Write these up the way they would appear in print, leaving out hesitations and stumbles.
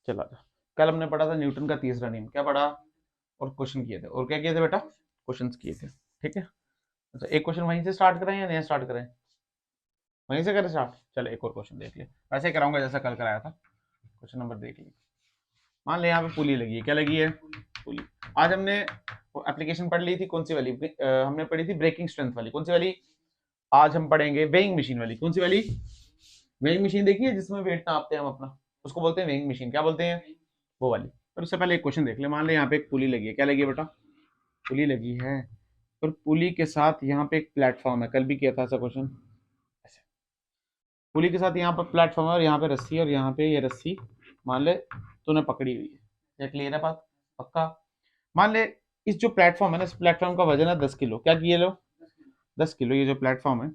चला जा। कल हमने पढ़ा था न्यूटन का तीसरा नियम, क्या पढ़ा और क्वेश्चन किए थे, और क्या किए थे बेटा, क्वेश्चंस किए थे। ठीक है, अच्छा एक क्वेश्चन वहीं से स्टार्ट करें या नया स्टार्ट करें, वहीं से करें स्टार्ट। चलो एक और क्वेश्चन देख ले, वैसे ही कराऊंगा जैसा कल कराया था। क्वेश्चन नंबर देख लीजिए। मान ले यहाँ पे पुली लगी है, क्या लगी है, पुली। आज हमने एप्लीकेशन पढ़ ली थी, कौन सी वाली, हमने पढ़ी थी ब्रेकिंग स्ट्रेंथ वाली, कौन सी वाली। आज हम पढ़ेंगे वेइंग मशीन वाली, कौन सी वाली, वेइंग मशीन देखी है जिसमें वेट नापते हैं हम अपना, उसको बोलते हैं वेइंग मशीन, क्या बोलते हैं, वो वाली। पर उससे पहले एक क्वेश्चन देख ले। मान ले यहाँ पे एक पुली लगी है, क्या लगी है बेटा, पुली लगी है, और पुली के साथ यहाँ पे एक प्लेटफॉर्म है, कल भी किया था ऐसा क्वेश्चन। ऐसे पुली के साथ यहाँ पर प्लेटफॉर्म है, और यहाँ पे रस्सी है, और यहाँ पे ये रस्सी मान ले तूने पकड़ी हुई है। क्या क्लियर है बात, पक्का। मान ले इस जो प्लेटफॉर्म है ना, इस प्लेटफॉर्म का वजन है 10 किलो, क्या किए लो, 10 किलो ये जो प्लेटफॉर्म है,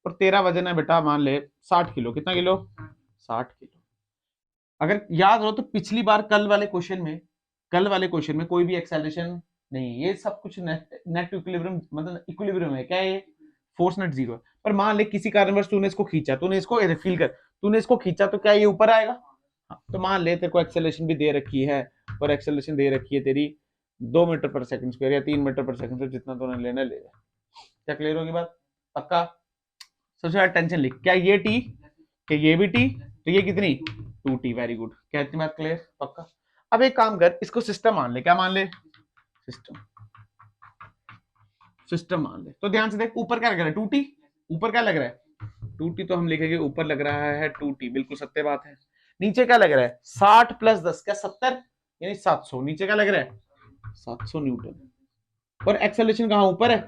और तेरा वजन है बेटा मान ले 60 किलो, कितना किलो, 60 किलो। अगर याद हो तो पिछली बार कल वाले क्वेश्चन में कोई भी एक्सेलरेशन नहीं, ये सब कुछ नेट इक्विलिब्रियम, मतलब इक्विलिब्रियम है, क्या है, फोर्स नेट जीरो है। पर मान ले किसी कारणवश तूने इसको खींचा, तूने इसको फील कर, तूने इसको खींचा तो क्या ये ऊपर आएगा। हाँ, तो मान ले तेरे को एक्सेलरेशन भी दे रखी है, और एक्सेलरेशन दे रखी है तेरी 2 मीटर पर सेकंड स्क्वायर या 3 मीटर पर सेकंड, जितना तूने लेना ले। क्या क्लियर होगी बात, पक्का। सबसे ज्यादा टेंशन लिख, क्या ये टी, क्या ये भी टी, तो ये कितनी 2t, वेरी गुड। क्या इतनी बात क्लियर, पक्का। अब एक काम कर, इसको सिस्टम मान ले, क्या मान ले, सिस्टम, सिस्टम मान ले। तो ध्यान से देख, ऊपर क्या लग रहा है 2t, ऊपर क्या लग रहा है 2t, तो हम लिखेंगे ऊपर लग रहा है 2t, बिल्कुल सत्य बात है। नीचे क्या लग रहा है 60 + 10 क्या 70, यानी 700, नीचे क्या लग रहा है 700 न्यूटन। और एक्सेलरेशन कहाँ ऊपर है,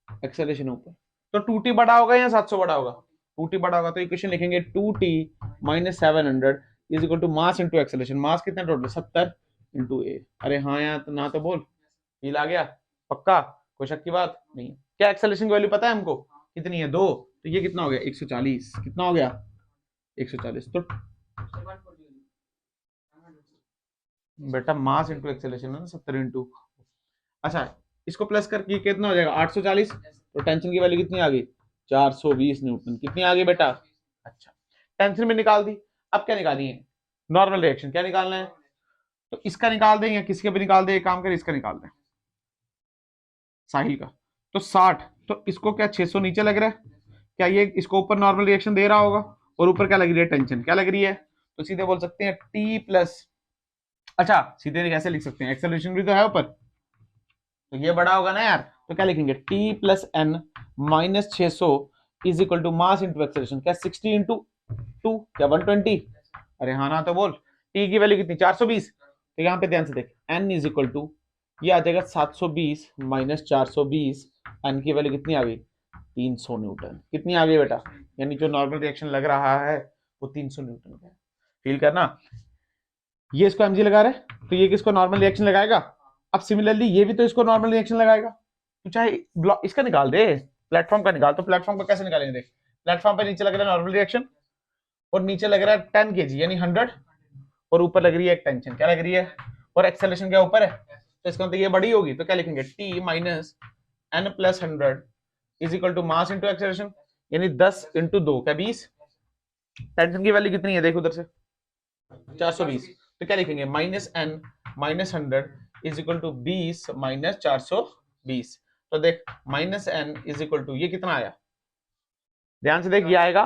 एक्सेलरेशन ऊपर, तो 2t बड़ा होगा या 700 बड़ा होगा, 2t बड़ा होगा। तो इक्वेशन लिखेंगे 2t - 700 is equal to mass into acceleration. Mass कितना टोटल 70 इंटू ए। अरे हाँ यार, तो ना तो बोल, फील आ गया, पक्का, कोई शक की बात नहीं। क्या एक्सेलरेशन की वैल्यू पता है हमको कितनी है, 2, तो ये कितना हो गया 140, कितना हो गया 140। तो बेटा मास इंटू एक्सेलरेशन है ना, 70 इंटू, अच्छा इसको प्लस करके कितना हो जाएगा 840, तो टेंशन की वैल्यू कितनी आ गई 420 न्यूटन, कितनी आ गई बेटा। अच्छा, टेंशन में निकाल दी। अब क्या निकाली है, नॉर्मल रिएक्शन, क्या निकालना है, तो इसका निकाल दें या किसके भी निकाल दें, एक काम करें इसका निकाल दें, साहिल का। तो 60, तो इसको क्या 600 नीचे लग रहा है, क्या ये इसको ऊपर नॉर्मल रिएक्शन दे रहा होगा, और ऊपर क्या लग रही है टेंशन, क्या लग रही है, तो सीधे बोल सकते हैं टी प्लस, अच्छा सीधे कैसे लिख सकते हैं, एक्सेलरेशन भी तो है ऊपर, तो ये बड़ा होगा ना यार, तो क्या लिखेंगे T plus N minus 600 is equal to mass into acceleration, क्या 60 इंटू 2 क्या 120, अरे हाँ ना तो बोल। टी की वैल्यू कितनी 420, तो यहाँ पे ध्यान से देख एन इज इक्वल टू, ये आ जाएगा 720 माइनस 420, एन की वैल्यू कितनी आ गई 300 न्यूटन, कितनी आ गई बेटा, यानी जो नॉर्मल रिएक्शन लग रहा है वो 300 न्यूटन का है। फील करना, ये इसको एमजी लगा रहा है, तो ये किसको नॉर्मल रिएक्शन लगाएगा। अब सिमिलरली ये भी तो इसको नॉर्मल रिएक्शन लगाएगा, तो चाहे इसका निकाल दे, प्लेटफॉर्म का निकाल, तो प्लेटफॉर्म का कैसे निकालेंगे देख, प्लेटफॉर्म पे नीचे लग रहा है नॉर्मल रिएक्शन, और नीचे लग रहा है 10 kg यानी 100, और ऊपर लग रही है एक टेंशन, क्या लग रही है, और एक्सेलरेशन क्या ऊपर है, तो इसका मतलब ये बड़ी होगी, तो क्या लिखेंगे T minus N plus 100 is equal to mass into acceleration, यानी 10 इंटू 2 क्या 20, टेंशन की वैल्यू कितनी है देख उधर से 420, तो क्या लिखेंगे minus N minus 100 is equal to 20 minus 420, तो देख minus N is equal to ये कितना आया, ध्यान से देख ये आएगा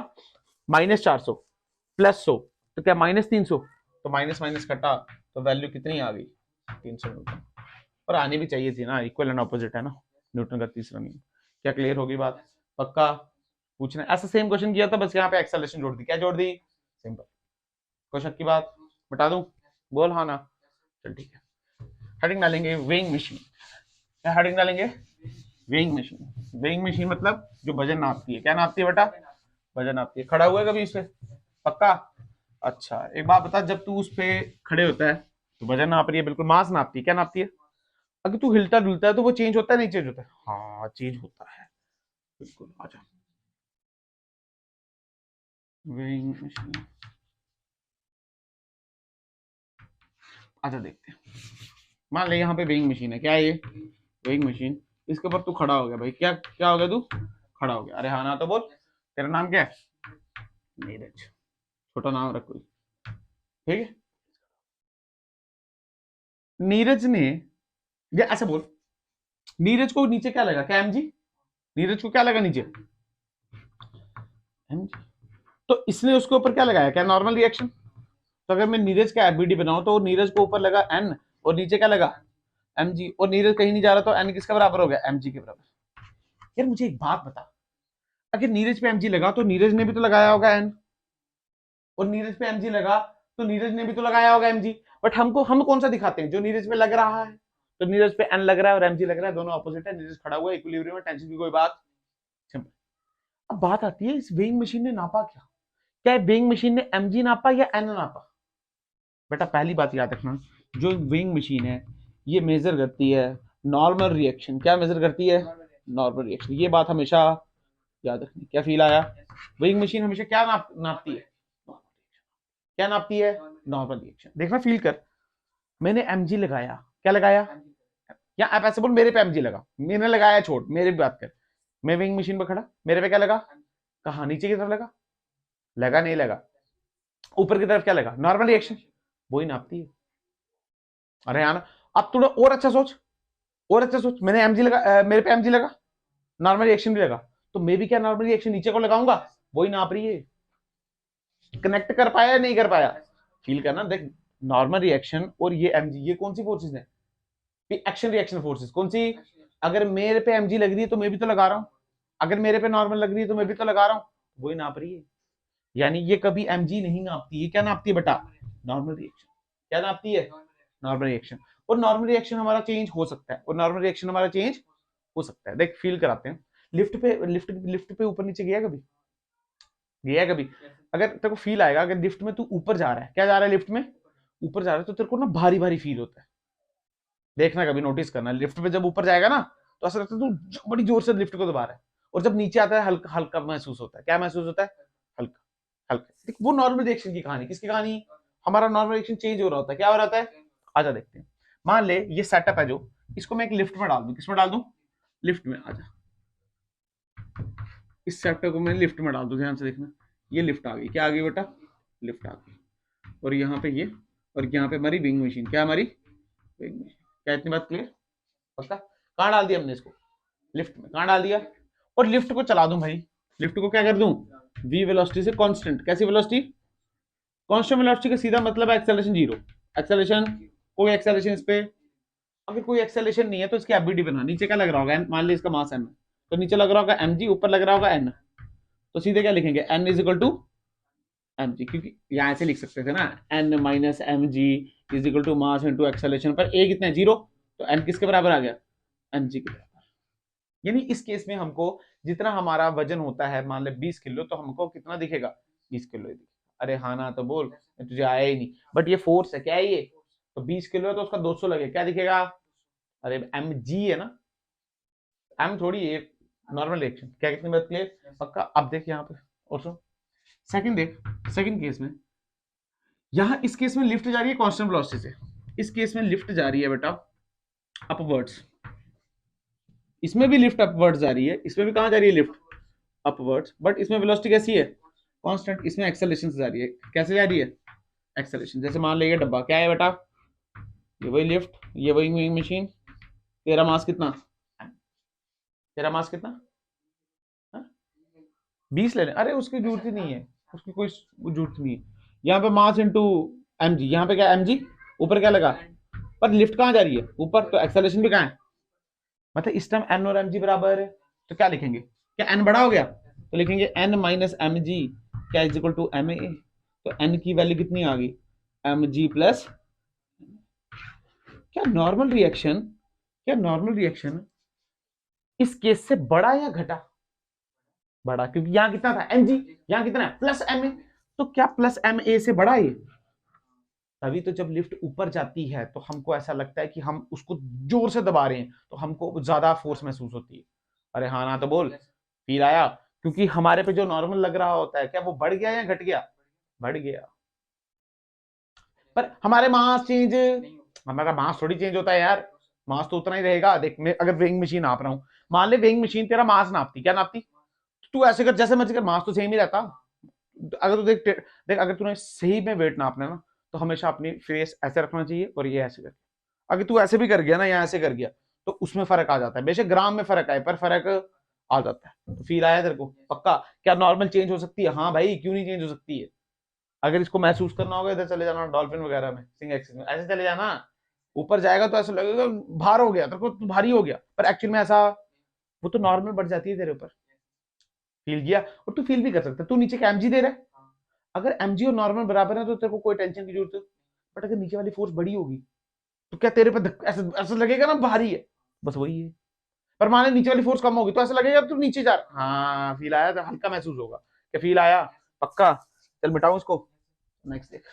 -400 प्लस 100, तो क्या -300, तो माइनस माइनस कटा, तो वैल्यू कितनी आ गई 300 न्यूटन। और आनी भी चाहिए थी ना, इक्वल एंड ऑपोजिट है ना न्यूटन का तीसरा नियम। क्या क्लियर होगी बात, पक्का। पूछना ऐसा सेम क्वेश्चन किया था, बस यहाँ पे एक्सेलरेशन जोड़ दी, क्या जोड़ दी, सिंपल, क्वेश्चन की बात बता दूं, बोल हाँ ना, चल ठीक है। हेडिंग डालेंगे वेइंग मशीन, क्या हेडिंग डालेंगे वेइंग मशीन। वेइंग मशीन मतलब जो वजन नापती है, क्या नापती है बेटा, वजन नापती है। खड़ा हुआ है कभी इस पे, पक्का। अच्छा एक बात बता, जब तू उस पे खड़े होता है तो वजन नाप रही है, बिल्कुल मास नापती है, क्या नापती है। अगर तू हिलता डुलता है तो वो चेंज होता है नहीं चेंज होता है, हाँ चेंज होता है, बिल्कुल। आजा वेइंग मशीन, आजा देखते हैं। मान ले यहाँ पे वेइंग मशीन है, क्या है ये वेइंग मशीन, इसके ऊपर तू खड़ा हो गया भाई, क्या क्या हो गया तू खड़ा हो गया, अरे हाँ ना तो बोल, तेरा नाम क्या है, नीरज, छोटा नाम रख कोई, ठीक है। नीरज ने, या ऐसे बोल, नीरज को नीचे क्या लगा, क्या एमजी, नीरज को क्या लगा नीचे एमजी, तो इसने उसके ऊपर क्या लगाया, क्या नॉर्मल रिएक्शन। तो अगर मैं नीरज का एफबीडी बनाऊं तो नीरज को ऊपर लगा एन और नीचे क्या लगा एमजी, और नीरज कहीं नहीं जा रहा तो एन किसका बराबर हो गया, एमजी के बराबर। यार मुझे एक बात बता, अगर नीरज पे एमजी लगा तो नीरज ने भी तो लगाया होगा एन, और नीरज पे एमजी लगा तो नीरज ने भी तो लगाया होगा एमजी। बट हम कौन सा दिखाते हैं, जो नीरज पे लग रहा है। तो नीरज पे एन लग रहा है और एमजी लग रहा है, दोनों ऑपोजिट है, नीरज खड़ा हुआ है इक्विलिब्रियम में, टेंशन की कोई बात, सिंपल। अब बात आती है इस वेइंग मशीन ने नापा क्या, क्या वेइंग मशीन ने एमजी नापा या एन नापा। बेटा पहली बात याद रखना, जो वेइंग मशीन है ये मेजर करती है नॉर्मल रिएक्शन। क्या मेजर करती है, नॉर्मल रिएक्शन। ये बात हमेशा याद रखनी। क्या फील आया, वेइंग मशीन हमेशा क्या नापती है, क्या नापती है, नॉर्मल रिएक्शन। देखना फील कर, मैंने एमजी लगाया, क्या लगाया, या आप ऐसे बोल मेरे पे एमजी लगा, मैंने लगाया, छोड़ मेरे भी बात कर, मैं वेइंग मशीन पर खड़ा, मेरे पे क्या लगा, कहा नीचे की तरफ लगा, लगा नहीं लगा, ऊपर की तरफ क्या लगा, नॉर्मल रिएक्शन, वही नापती है। अरे यार अब थोड़ा और अच्छा सोच, और अच्छा सोच, मैंने एमजी लगा, मेरे पे एमजी लगा, नॉर्मल रिएक्शन भी लगा, तो मैं भी क्या नॉर्मल रिएक्शन नीचे को लगाऊंगा, वही नाप रही है। कनेक्ट कर पाया या नहीं कर पाया, फील करना। देख नॉर्मल रिएक्शन और ये एमजी, ये कौन सी फोर्सेस है, एक्शन रिएक्शन फोर्सेस, कौन सी। अगर मेरे पे एमजी लग रही है तो मैं भी तो लगा रहा हूं, अगर मेरे पे नॉर्मल लग रही है तो मैं भी तो लगा रहा हूं, वही नाप रही है। यानी ये कभी एमजी नहीं नापती है, क्या नापती है बेटा, नॉर्मल रिएक्शन। क्या नापती है, नॉर्मल रिएक्शन। और नॉर्मल रिएक्शन हमारा चेंज हो सकता है, और नॉर्मल रिएक्शन हमारा चेंज हो सकता है। देख फील कराते हैं, लिफ्ट पे ऊपर नीचे गया कभी, गया कभी। अगर तेरे को फील आएगा, अगर लिफ्ट में तू ऊपर जा रहा है, क्या जा रहा है लिफ्ट में, ऊपर जा रहा है, तो तेरे को ना भारी भारी फील होता है। देखना कभी, नोटिस करना, लिफ्ट पे जब ऊपर जाएगा ना तो ऐसा लगता है तू बड़ी जोर से लिफ्ट को दबा रहा है, और जब नीचे आता है हल्का हल्का महसूस होता है। क्या महसूस होता है, हल्का हल्का। वो नॉर्मल रिएक्शन की कहानी, किसकी कहानी, हमारा नॉर्मल रिएक्शन चेंज हो रहा होता है। क्या हो रहा है, आजा देखते हैं। मान ले ये सेटअप है जो, इसको मैं एक लिफ्ट में डाल दूं, किसमें डाल दूं, लिफ्ट में। आजा, इस सेटअप को मैं लिफ्ट में डाल दूं, ध्यान से देखना, ये लिफ्ट आ गई, क्या आ गई बेटा, लिफ्ट आ गई, और यहाँ पे ये, और यहाँ पे हमारी विंग मशीन, क्या हमारी विंग मशीन। क्या इतनी बात क्लियर, पक्का। कहाँ डाल दिया हमने इसको, लिफ्ट में, कहाँ डाल दिया, और लिफ्ट को चला दूं भाई, लिफ्ट को क्या कर दूं, वी वेलोसिटी से कांस्टेंट। कैसी वेलोसिटी, कांस्टेंट वेलोसिटी का सीधा मतलब है एक्सेलरेशन जीरो। एक्सेलरेशन, कोई एक्सेलरेशन इस पे, अगर कोई एक्सेलरेशन नहीं है तो इसकी एफबीडी बना, नीचे क्या लग रहा होगा, मान ली इसका मास एम है, तो नीचे लग रहा होगा एमजी, ऊपर लग रहा होगा एन, तो सीधे क्या लिखेंगे, N is equal to MG, क्योंकि यहां से लिख सकते थे ना, N minus M G is equal to mass into acceleration, पर ए कितना है, जीरो, तो एन किसके बराबर आ गया, एम जी के बराबर। यानी इस केस में हमको जितना हमारा वजन होता है, मान ले 20 किलो, तो हमको कितना दिखेगा, 20 किलो ही दिखेगा। अरे हाँ ना तो बोल, तुझे आया ही नहीं, बट ये फोर्स है, क्या है ये, तो 20 किलो है तो उसका 200 लगे, क्या दिखेगा, अरे एम जी है ना, एम थोड़ी है, नॉर्मल रिएक्शन। क्या, कितनी बात क्लियर, पक्का। अब देख यहाँ पे, और सुन सेकंड, देख सेकंड केस में, यहाँ इस केस में लिफ्ट जा रही है कांस्टेंट वेलोसिटी से, इस केस में लिफ्ट जा रही है बेटा अपवर्ड्स, इसमें भी लिफ्ट अपवर्ड्स जा रही है, इसमें भी कहां जा रही है, लिफ्ट अपवर्ड्स, बट इसमें वेलोसिटी कैसी है, कांस्टेंट, इसमें एक्सेलरेशन से जा रही है। कैसे जा रही है, एक्सेलरेशन। जैसे मान ले ये डब्बा क्या है बेटा, ये वही लिफ्ट, ये वही मशीन, तेरा मास कितना, तेरा मास कितना, 20 ले लें, अरे उसकी जरूरत ही नहीं है, उसकी कोई जरूरत नहीं है। यहाँ पे मास इंटू एम जी, यहाँ पे क्या एम जी, ऊपर क्या लगा, पर लिफ्ट कहाँ जा रही है, ऊपर, तो एक्सेलरेशन भी कहाँ है, मतलब इस टाइम एन और एम जी बराबर है, तो क्या लिखेंगे, क्या एन बड़ा हो गया, तो लिखेंगे एन माइनस एम जी क्या is equal to M A, तो एन की वैल्यू कितनी आ गई, एम जी प्लस। क्या नॉर्मल रिएक्शन, क्या नॉर्मल रिएक्शन इस केस से बड़ा या घटा, बड़ा, क्योंकि यहां कितना था एम जी, यहां कितना है प्लस एम ए, तो क्या प्लस एम ए से बड़ा है। तभी तो जब लिफ्ट ऊपर जाती है तो हमको ऐसा लगता है कि हम उसको जोर से दबा रहे हैं, तो हमको ज्यादा फोर्स महसूस होती है। अरे हाँ ना तो बोल, फील आया, क्योंकि हमारे पे जो नॉर्मल लग रहा होता है, क्या वो बढ़ गया या घट गया, बढ़ गया। पर हमारे मास चेंज, हमारा मास थोड़ी चेंज होता है यार, मास तो उतना ही रहेगा। देख मैं अगर वेइंग मशीन नाप रहा हूं, मान ले वेइंग मशीन तेरा मास नापती, क्या नापती, तू ऐसे कर जैसे मर्जी कर, मास तो सेम ही रहता। अगर तू देख देख, अगर तूने सही में वेट नापना है ना, तो हमेशा अपनी फेस ऐसे रखना चाहिए और ये ऐसे करके, अगर तू ऐसे भी कर गया ना या ऐसे कर गया तो उसमें फर्क आ जाता है, बेशक ग्राम में फर्क आए पर फर्क आ जाता है। तो फील आया तेरे को पक्का? क्या नॉर्मल चेंज हो सकती है? हाँ भाई, क्यों नहीं चेंज हो सकती है। अगर इसको महसूस करना होगा इधर चले जाना डॉल्फिन वगैरह में, सिंग एक्सिस में ऐसे चले जाना, ऊपर जाएगा तो ऐसा लगेगा भार हो गया तेरे को, भारी हो गया, पर एक्चुअल में ऐसा वो तो नॉर्मल बढ़ जाती है तेरे ऊपर। फील किया? और तू फील भी कर सकता है, तू नीचे का एमजी दे रहा है, अगर एमजी और नॉर्मल बराबर है तो तेरे को कोई टेंशन की जरूरत है। बट अगर नीचे वाली फोर्स बड़ी होगी तो क्या तेरे पे ऐसा ऐसा लगेगा ना भारी है, बस वही है। पर मान नीचे वाली फोर्स कम होगी तो ऐसा लगेगा तू नीचे जा रहा। हाँ फील आया तो हल्का महसूस होगा, क्या फील आया पक्का? चल मिटाओ इसको, नेक्स्ट देख।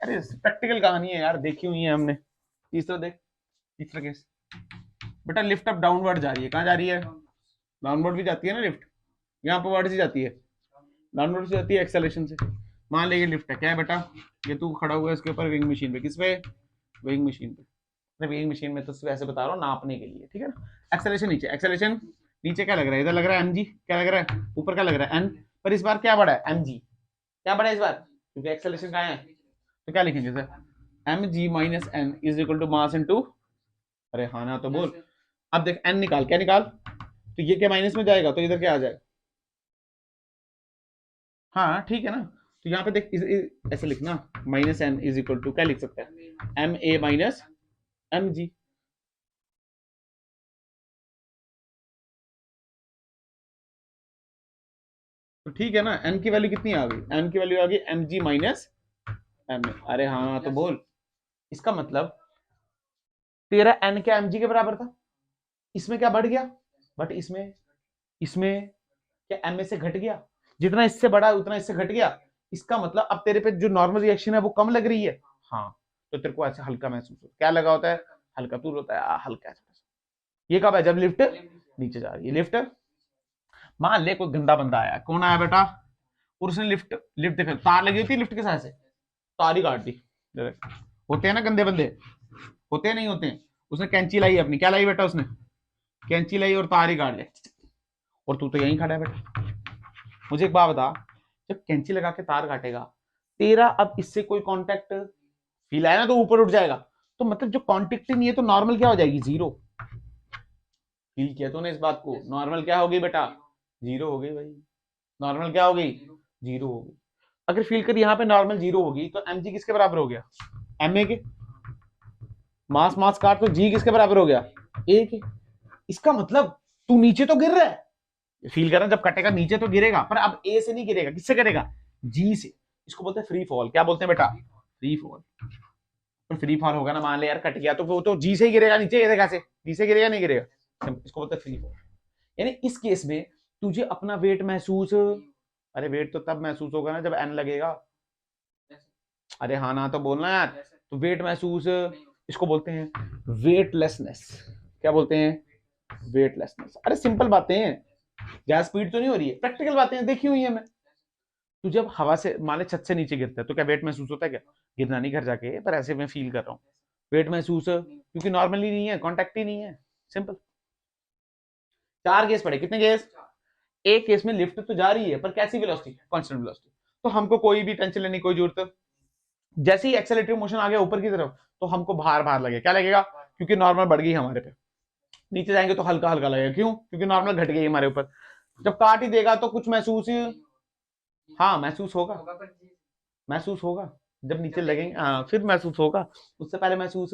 अरे प्रैक्टिकल कहानी है यार, देखी हुई है हमने। तीसरा देख, तीसरा केस बेटा, लिफ्ट अप डाउनवर्ड जा रही है, कहाँ जा रही है? डाउनवर्ड भी जाती है ना लिफ्ट, यहाँ पर वर्ड से जाती है, डाउनवर्ड से जाती है एक्सेलरेशन से। मान ले ये लिफ्ट है, क्या है बेटा? ये तू खड़ा हुआ है इसके ऊपर विंग मशीन पे, किस पे? विंग मशीन पे। विंग मशीन में तो सिर्फ ऐसे बता रहा हूँ नापने के लिए, ठीक है ना। एक्सेलरेशन नीचे, एक्सेलरेशन नीचे क्या लग रहा है? इधर लग रहा है एमजी, क्या लग रहा है? ऊपर क्या लग रहा है? एन। पर इस बार क्या बढ़ा है? एमजी। क्या बढ़ा है इस बार? क्योंकि एक्सेलरेशन कहाँ है, तो क्या लिखेंगे sir? M G minus N is equal to mass into, अरे हाँ ना तो बोल। अब देख एन निकाल, क्या निकाल? तो ये क्या माइनस में जाएगा तो इधर क्या आ जाएगा? हाँ ठीक है ना। तो यहाँ पे देख ऐसे लिखना, minus N is equal to क्या लिख सकते हैं? M A minus M G. तो ठीक है ना, एन की वैल्यू कितनी आ गई? एन की वैल्यू आ गई M G minus M A. अरे हाँ तो बोल। इसका मतलब तेरा एन क्या एम जी के बराबर था, इसमें क्या बढ़ गया? बट इसमें, इसमें क्या एम ए से घट गया? जितना इससे बड़ा उतना इससे घट गया। इसका मतलब अब तेरे पे जो नॉर्मल रिएक्शन है वो कम लग रही है। हाँ, तो तेरे को ऐसे हल्का महसूस होता है। क्या लगा होता है? हल्का। तू होता है हल्का है। ये कब है? जब लिफ्ट नीचे जा रही है। लिफ्ट, मान ले कोई गंदा बंदा आया, कौन आया बेटा? और उसने लिफ्ट लिफ्ट देखा, तार लगी होती है लिफ्ट के साथ से, तार ही काट दी। होते हैं ना गंदे बंदे, होते हैं नहीं होते हैं। उसने कैंची लाई अपनी, क्या लाई बेटा? उसने कैंची लाई और तार ही काट लिया। और तू तो यहीं खड़ा है बेटा। मुझे एक बात बता, जब कैंची लगा के तार काटेगा, तेरा अब इससे कोई कांटेक्ट फील आया ना तो ऊपर उठ जाएगा। तो मतलब जो कांटेक्ट ही नहीं है तो नॉर्मल क्या हो जाएगी? जीरो। फील किया तूने इस बात को? नॉर्मल क्या हो गई बेटा? जीरो हो गई भाई। नॉर्मल क्या हो गई? जीरो हो गई। अगर फील कर यहाँ पे नॉर्मल जीरो होगी तो एम जी किसके बराबर हो गया? एम ए के। मास मास काट तो जी किसके बराबर हो गया? ए के। इसका मतलब तू नीचे तो गिर रहा है, फील करना, जब कटेगा नीचे तो गिरेगा, पर अब ए से नहीं गिरेगा, किससे गिरेगा? जी से। इसको बोलते हैं फ्री फॉल। क्या बोलते हैं बेटा? Free fall. तो फ्री फॉल होगा ना, मान ले यार कट गया तो वो तो जी से ही गिरेगा नीचे, गिरेगा से जी से गिरेगा नहीं गिरेगा? इसको बोलते हैं फ्री फॉल। यानी इस केस में तुझे अपना वेट महसूस, अरे वेट तो तब महसूस होगा ना जब एन लगेगा। अरे हाँ ना तो बोलना यार। तो वेट महसूस, इसको बोलते हैं वेटलेसनेस। क्या बोलते हैं? वेटलेसनेस। अरे सिंपल बातें हैं, ज्यादा स्पीड तो नहीं हो रही है, प्रैक्टिकल बातें हैं, देखी हुई है मैं। तू जब हवा से मान ले छत से नीचे गिरता है तो क्या वेट महसूस होता है? क्या गिरना नहीं घर जाके, पर ऐसे मैं फील कर रहा हूँ वेट महसूस, क्योंकि नॉर्मली नहीं है, कॉन्टैक्ट ही नहीं है। सिंपल। चार केस पड़े, कितने केस? एक केस में लिफ्ट तो जा रही है पर कैसी वेलोसिटी? Constant velocity. तो हमको कोई भी टेंशन लेने की कोई जरूरत, जैसे ही एक्सेलरेटिव मोशन आ गया ऊपर की तरफ तो हमको भार भार लगेगा। क्या लगेगा? क्योंकि नॉर्मल बढ़ गई हमारे पे। नीचे जाएंगे तो हल्का हल्का लगेगा, क्यों? क्योंकि नॉर्मल घट गई हमारे ऊपर। जब काट ही देगा तो कुछ महसूस, हाँ महसूस होगा, महसूस होगा जब नीचे लगेंगे, हाँ फिर महसूस होगा। उससे पहले महसूस,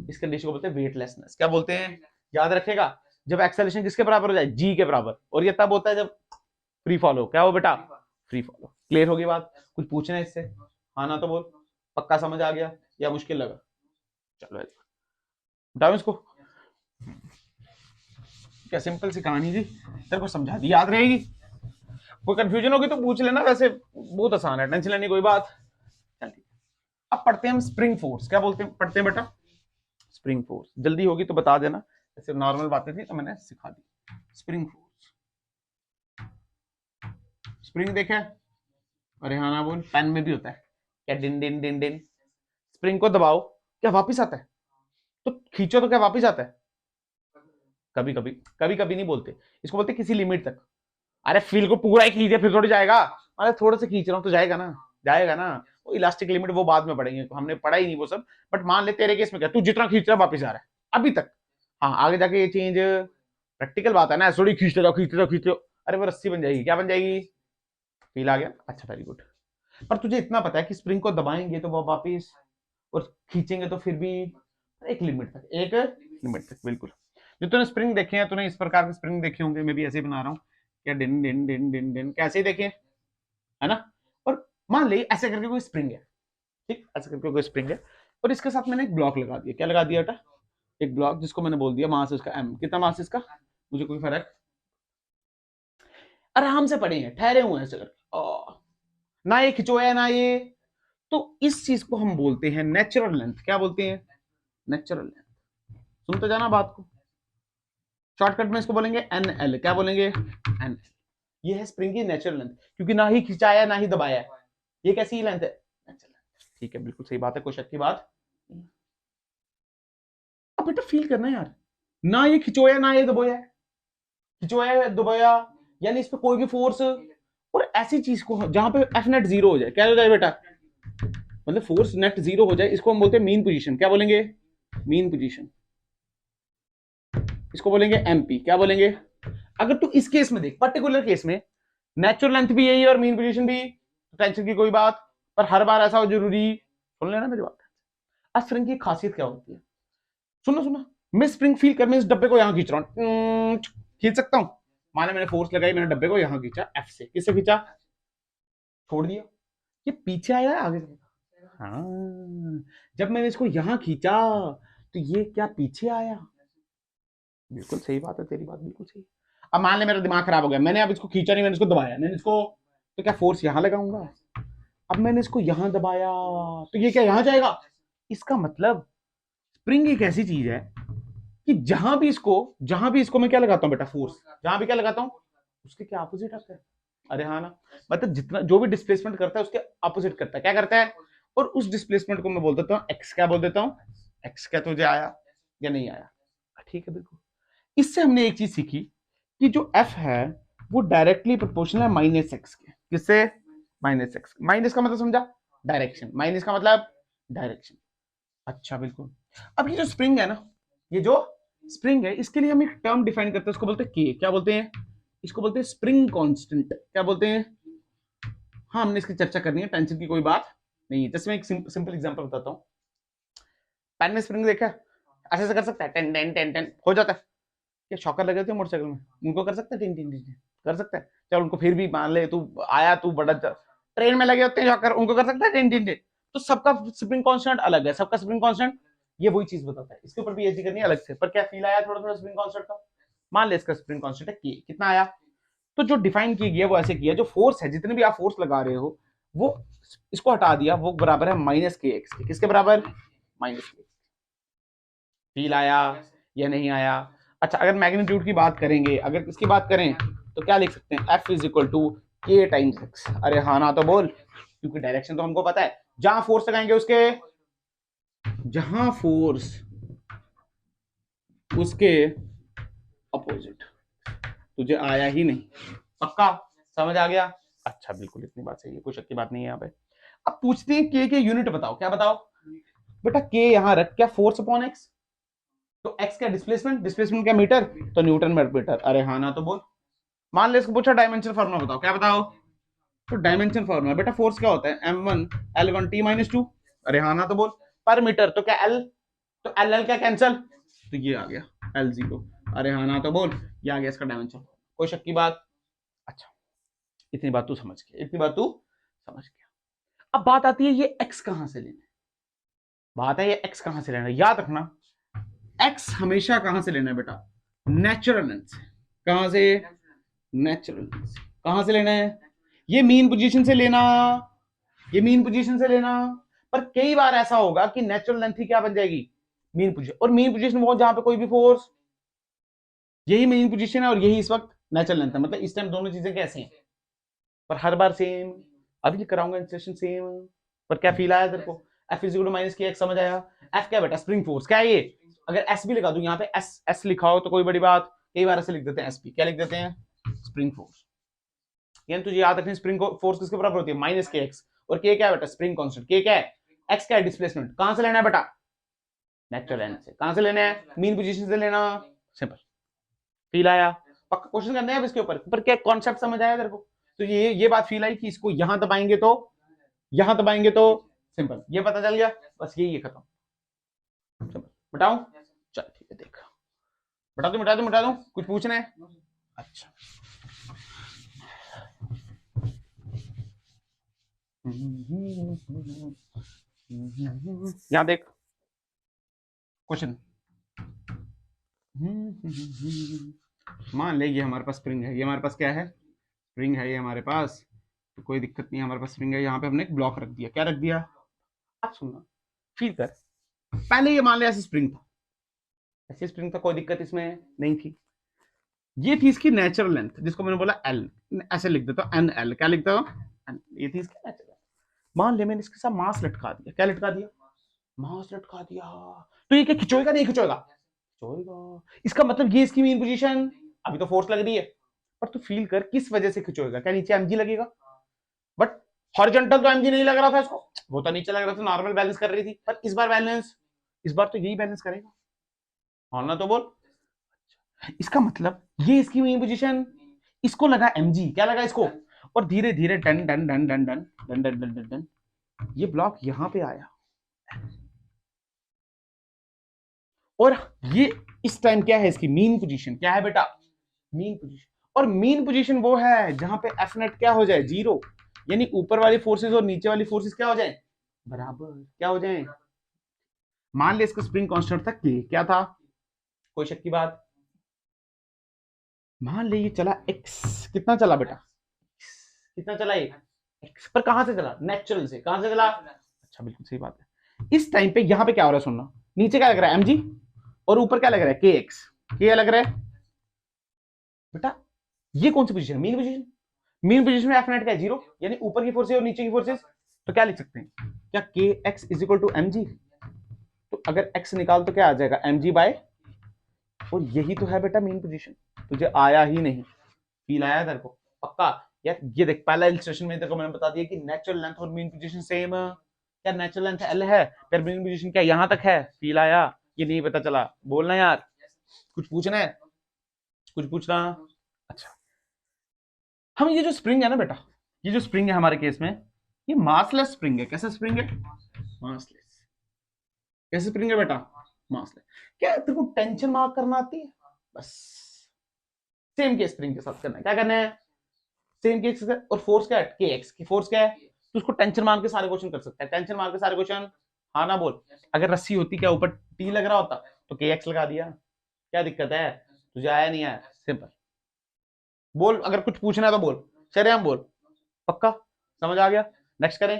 इस कंडीशन को बोलते हैं वेटलेसनेस। क्या बोलते हैं? याद रखेगा, जब एक्सेलरेशन किसके बराबर हो जाए? जी के बराबर। और ये तब होता है जब फ्री फॉल हो। क्या हो बेटा? फ्री फॉल हो। क्लियर होगी बात? कुछ पूछना है इससे? हाँ ना तो बोल। पक्का समझ आ गया या मुश्किल लगा? चलो बताओ इसको। क्या सिंपल सी कहानी थी, तेरे को समझा दी, याद रहेगी। कोई कंफ्यूजन होगी तो पूछ लेना, वैसे बहुत आसान है, टेंशन लेने कोई बात। चल ठीक। अब पढ़ते हैं हम स्प्रिंग फोर्स। क्या बोलते हैं, पढ़ते हैं बेटा स्प्रिंग फोर्स। जल्दी होगी तो बता देना, ऐसे नॉर्मल बातें थी तो मैंने सिखा दी। स्प्रिंग फोर्स, स्प्रिंग देखे? अरे हाँ ना बोल। पेन में भी होता है, क्या डिन डिन डिन डिन। स्प्रिंग को दबाओ, क्या वापिस आता है? तो खींचो तो क्या वापिस आता है? कभी कभी, कभी कभी नहीं बोलते, इसको बोलते किसी लिमिट तक। अरे फील को पूरा ही खींचे फिर थोड़ी जाएगा। अरे थोड़ा सा खींच रहा हूं तो जाएगा ना, जाएगा ना। वो इलास्टिक लिमिट वो बाद में पढ़ेंगे, हमने पढ़ा ही नहीं वो सब। बट मान ले तेरे केस में क्या, तू जितना खींच रहा वापस आ रहा है अभी तक, हाँ आगे जाके ये चेंज प्रैक्टिकल बात है ना, थोड़ी खींचते जाओ खींचते जाओ खींचते जाओ, अरे वो रस्सी बन जाएगी, क्या बन जाएगी, फील आ गया, अच्छा वेरी गुड। पर तुझे इतना पता है कि स्प्रिंग को दबाएंगे तो वो वापिस, और खींचेंगे तो फिर भी एक लिमिट तक, एक लिमिट तक, बिल्कुल। जो तूने स्प्रिंग देखे हैं, तूने इस प्रकार के स्प्रिंग देखे होंगे, मैं भी ऐसे बना रहा हूँ, क्या डिन डिन डिन डिन डिन कैसे देखे, है ना। और मान ले ऐसे करके कोई स्प्रिंग है, ठीक, ऐसे करके कोई स्प्रिंग है, और इसके साथ मैंने एक ब्लॉक लगा दिया, क्या लगा दिया बेटा, एक ब्लॉक, जिसको मैंने बोल दिया मास इसका m, कितना मास इसका, मुझे कोई फर्क, आराम से पड़े हैं, ठहरे हुए हैं ऐसे करके, ना ये खिंचोया ना ये, तो इस चीज को हम बोलते हैं नेचुरल लेंथ, क्या बोलते हैं, नेचुरल लेंथ। सुनते जाना बात को, शॉर्टकट में इसको बोलेंगे NL, क्या बोलेंगे, NL। ये है स्प्रिंग की नेचुरल लेंथ, क्योंकि ना ही खिंचाया ना ही दबाया, ये कैसी लेंथ है, नेचुरल लेंथ, ठीक है, बिल्कुल सही बात है, कोई शक की बात। अब बेटा फील करना है यार, ना ये खिंचोया ना ये दबाया, खिंचोया दबाया, यानी इस पे कोई भी फोर्स, और ऐसी चीज को जहां पे एफ नेट जीरो हो जाए, क्या हो जाए बेटा, मतलब फोर्स नेट जीरो हो जाए, इसको हम बोलते हैं मीन पोजीशन, क्या बोलेंगे, मीन पोजीशन, इसको बोलेंगे एमपी, क्या बोलेंगे। अगर तू इस केस में देख, पर्टिकुलर केस में नेचुरल लेंथ भी यही है और मीन पोजीशन भी, टेंशन की कोई बात, पर हर बार ऐसा हो जरूरी, सुन लेना मेरी बात। अब स्प्रिंग की खासियत क्या होती है, सुनो सुनो, मैं स्प्रिंग फील कर, मैं इस डब्बे को यहां खींच रहा हूं, खींच सकता हूं, माने मैंने फोर्स लगाई, मैंने डब्बे को यहां खींचा, एफ से, किससे खींचा, छोड़ दिया, ये पीछे आया आगे, हाँ, जब मैंने इसको यहां खींचा तो ये क्या पीछे आया, बिल्कुल सही बात है तेरी बात, बिल्कुल सही। अब मान ले मेरा दिमाग खराब हो गया, मैंने अब इसको खींचा नहीं, मैंने इसको दबाया, मैंने इसको, तो क्या फोर्स यहां लगाऊंगा, अब मैंने इसको यहां दबाया तो ये क्या यहां जाएगा, इसका मतलब स्प्रिंग एक ऐसी चीज है कि जहां भी इसको मैं क्या लगाता हूं बेटा, फोर्स, जहां भी क्या लगाता हूं, उसके क्या अपोजिट आता है, अरे हाँ ना, मतलब जितना जो भी डिस्प्लेसमेंट करता है उसके अपोजिट करता है, क्या करता है, और उस डिस्प्लेसमेंट को मैं बोल देता हूँ एक्स, क्या बोल देता हूँ, एक्स, क्या तुझे आया या नहीं आया, ठीक है बिल्कुल। इससे हमने एक चीज सीखी कि जो एफ है वो डायरेक्टली प्रोपोर्शनल है माइनस एक्स के, किससे, माइनस एक्स, माइनस का मतलब समझा, डायरेक्शन, माइनस का मतलब डायरेक्शन, अच्छा बिल्कुल। अब ये जो स्प्रिंग है ना, ये जो स्प्रिंग है, इसके लिए हम एक टर्म डिफाइन करते हैं, उसको बोलते हैं के, क्या बोलते हैं, इसको बोलते हैं स्प्रिंग कांस्टेंट, क्या बोलते हैं, हाँ हमने इसकी चर्चा करनी है, टेंशन की कोई बात नहीं है, जैसे मैं एक सिंपल एग्जांपल बताता हूँ, पेन में स्प्रिंग देखा, ऐसे से कर सकता है, टेन टेन टेन टेन हो जाता है, क्या शॉकर लगे थे मोटरसाइकिल में, उनको कर सकता है टिन टिन टिन, कर सकता है, चल उनको फिर भी मान ले, तू आया, तू बड़ा ट्रेन में लगे होते हैं शॉकर, उनको कर सकता है टिन टिन टिन, तो सबका स्प्रिंग कांस्टेंट अलग है, सबका स्प्रिंग कांस्टेंट, ये वही चीज बताता है, इसके ऊपर पीएचडी करनी है अलग से, पर क्या फील आया थोड़ा थोड़ा स्प्रिंग कांस्टेंट का, मान ले इसका स्प्रिंग कांस्टेंट है के, कितना आया, तो जो डिफाइन की गया वो ऐसे किया, जो फोर्स है, जितने भी आप फोर्स लगा रहे हो, वो इसको हटा दिया, वो बराबर है माइनस के एक्स के, किसके बराबर, माइनस के, फील आया या नहीं आया। अच्छा अगर मैग्नीट्यूड की बात करेंगे, अगर इसकी बात करें तो क्या लिख सकते हैं, एफ इज इक्वल टू के टाइम्स एक्स, अरे हाँ ना तो बोल, क्योंकि डायरेक्शन तो हमको पता है, जहां फोर्स लगाएंगे उसके, जहां फोर्स उसके अपोजिट, तुझे आया ही नहीं, पक्का समझ आ गया, अच्छा बिल्कुल इतनी बात सही है, कोई शक की बात नहीं है यहाँ पे। अब पूछते हैं के यूनिट बताओ, क्या बताओ बेटा, के यहां रख, क्या फोर्स अपॉन एक्स, तो एक्स क्या डिस्प्लेसमेंट, डिस्प्लेसमेंट क्या मीटर, तो न्यूटन मीटर, अरे हाँ ना तो बोल। मान ले इसको पूछा डायमेंशन फॉर्मूला बताओ, क्या बताओ, तो डायमेंशन फॉर्मूला बेटा फोर्स क्या होता है, m1 l1 t - 2, अरे हाँ ना तो बोल, पर मीटर, तो क्या l, तो l क्या कैंसल, तो ये आ गया l0, अरे हाँ ना तो बोल, ये आ गया इसका डायमेंशन, कोई शक की बात, अच्छा इतनी बात तू समझ गया, इतनी बात तू समझ गया। अब बात आती है ये x कहां से लेना है, बात है ये x कहां से लेना है, याद रखना x हमेशा कहां से लेना है बेटा, नेचुरल लेंथ से, कहां से, नेचुरल लेंथ से, कहां से लेना है, ये मीन पोजीशन से लेना, ये मीन पोजीशन से लेना, पर कई बार ऐसा होगा कि नेचुरल लेंथ ही क्या बन जाएगी, मीन पोजीशन, और मीन पोजीशन वो जहां पे कोई भी फोर्स, यही मीन पोजीशन है और यही इस वक्त नेचुरल लेंथ है, मतलब इस टाइम दोनों चीजें कैसे हैं, पर हर बार सेम, अभी कराऊंगा इंस्ट्रक्शन सेम, पर क्या फील आया तेरे को, F is equal to minus K X, समझ आया, एफ क्या बेटा, स्प्रिंग फोर्स, क्या है ये, अगर एस भी लगा दूं यहाँ पे, एस लिखा हो तो कोई बड़ी बात, कई बार ऐसे लिख देते हैं एस पी, क्या लिख देते हैं, स्प्रिंग फोर्स, यानी तुझे याद रखनी स्प्रिंग फोर्स किसके बराबर होती है, माइनस के एक्स, और के क्या है बेटा स्प्रिंग कांस्टेंट, के क्या है एक्स क्या है डिस्प्लेसमेंट, कहां से लेना है बेटा नेचुरल लेंथ से, कहां से लेना है मीन पोजीशन से लेना, सिंपल। फील आया, पक्का क्वेश्चन करना है इसके ऊपर, पर क्या कॉन्सेप्ट समझ आया तेरे को, तो ये बात फील आई कि इसको यहां दबाएंगे तो यहां दबाएंगे तो सिंपल, ये पता चल गया, बस यही है खत्म, सिंपल। बताऊं, चल ठीक है देख, बता दूं कुछ पूछना है, अच्छा यहां देख क्वेश्चन, मान ले ये हमारे पास स्प्रिंग है, ये हमारे पास क्या है स्प्रिंग है, ये हमारे पास, तो कोई दिक्कत नहीं है, हमारे पास स्प्रिंग है, यहाँ पे हमने एक ब्लॉक रख दिया, क्या रख दिया, आप सुनना फील कर, पहले ये मान लिया ऐसे स्प्रिंग था, ऐसे स्प्रिंग था, कोई दिक्कत इसमें नहीं थी, ये थी इसकी नेचुरल लेंथ जिसको मैंने बोला एल, ऐसे लिख देता हूँ एन एल, क्या लिखता हूँ, ये थी इसकी नेचुरल लेंथ। मान ले मैंने इसके साथ मास लटका दिया, क्या लटका दिया, मास लटका दिया, तो ये क्या खिंचोएगा नहीं खिंचोएगा, खिंचोएगा, इसका मतलब ये इसकी मेन पोजीशन, अभी तो फोर्स लग रही है, पर तू फील कर किस वजह से खिंचोएगा, क्या नीचे एमजी लगेगा, बट हॉरिजॉन्टल तो एमजी नहीं लग रहा था इसको, वो तो नीचे लग रहा था, नॉर्मल बैलेंस कर रही थी, पर इस बार बैलेंस, इस बार तो यही बैलेंस करेगा, हाँ ना, तो बोल, इसका मतलब ये इसकी मेन पोजीशन, इसको लगा एमजी, क्या लगा इसको, और धीरे धीरे done done done done done done done done done done ये ब्लॉक यहां पे आया, और ये इस टाइम क्या है इसकी मीन पोजीशन, क्या है बेटा मीन पोजीशन, और मीन पोजीशन वो है जहां पे एफ नेट क्या हो जाए जीरो, यानी ऊपर वाली फोर्सेस और नीचे वाली फोर्सेस क्या हो जाए बराबर, क्या हो जाए, मान ले इसका स्प्रिंग कांस्टेंट था के, क्या था, कोई शक की बात, मान ले ये चला एक्स, कितना चला बेटा कितना चला ये एक्स, पर कहां से चला नेचुरल से, कहां से चला, अच्छा बिल्कुल सही बात है, इस टाइम पे यहां पे क्या हो रहा है सुनना, नीचे क्या लग रहा है एमजी और ऊपर क्या लग रहा है के एक्स, के लग रहा है बेटा, ये कौन सी पोजीशन है मीन पोजीशन, मीन पोजीशन में एफ नेट का जीरो, यानी ऊपर की फोर्सेस और नीचे की फोर्सेस, तो क्या लिख सकते हैं, क्या K x is equal to M G, तो अगर एक्स निकाल तो क्या आ जाएगा एम जी बाय, और यही तो है बेटा मीन पोजीशन, तुझे आया ही नहीं, फील आया तेरे को पक्का, यार ये देख पहला इलस्ट्रेशन में तेरे को मैंने बता दिया कि नेचुरल लेंथ और मीन पोजीशन सेम, क्या नेचुरल लेंथ एल है, फिर मीन पोजीशन क्या यहां तक है, फील आया, ये नहीं पता चला, बोलना यार, कुछ पूछना है, कुछ पूछना, अच्छा हम ये जो स्प्रिंग है ना बेटा, ये जो स्प्रिंग है हमारे केस में, ये मासलेस स्प्रिंग है, कैसा स्प्रिंग है मासलेस, कैसे स्प्रिंग है बेटा मासलेस, क्या तेरे को टेंशन मार्क करना आती है, बस सेम के स्प्रिंग के साथ करना है, क्या करना है सेम केस, और फोर्स क्या है के एक्स की, फोर्स क्या है, तो उसको टेंशन मार के सारे क्वेश्चन कर सकता है, टेंशन मार के सारे क्वेश्चन, हाँ ना बोल, अगर रस्सी होती क्या ऊपर टी लग रहा होता तो के एक्स लगा दिया, क्या दिक्कत है, तुझे आया नहीं आया, सिंपल, बोल अगर कुछ पूछना है तो बोल, चले हम बोल, पक्का समझ आ गया, नेक्स्ट करें,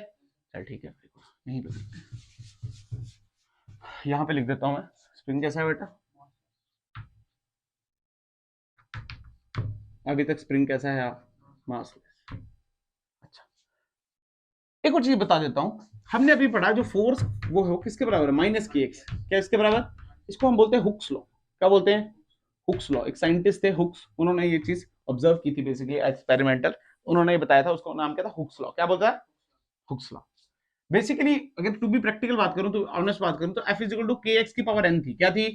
चल ठीक है, यहीं पे यहां पे लिख देता हूं मैं, स्प्रिंग कैसा है बेटा, अभी तक स्प्रिंग कैसा है मासलेस, अच्छा एक और चीज बता देता हूं, हमने अभी पढ़ा जो फोर्स वो है किसके बराबर है माइनस के एक्स, क्या इसके बराबर, इसको हम बोलते हैं हुक्स लॉ, क्या बोलते हैं हुक्स लॉ, एक साइंटिस्ट थे हुक्स, उन्होंने ये चीज ऑब्जर्व की थी बेसिकली एक्सपेरिमेंटल, उन्होंने ये बताया था, उसका नाम क्या था हुक्स लॉ, क्या बोलता है हुक्स लॉ, बेसिकली अगर टू भी प्रैक्टिकल बात करूं तो ऑनेस्ट बात करूं तो एफ इज इक्वल टू के एक्स की पावर एन थी, क्या थी,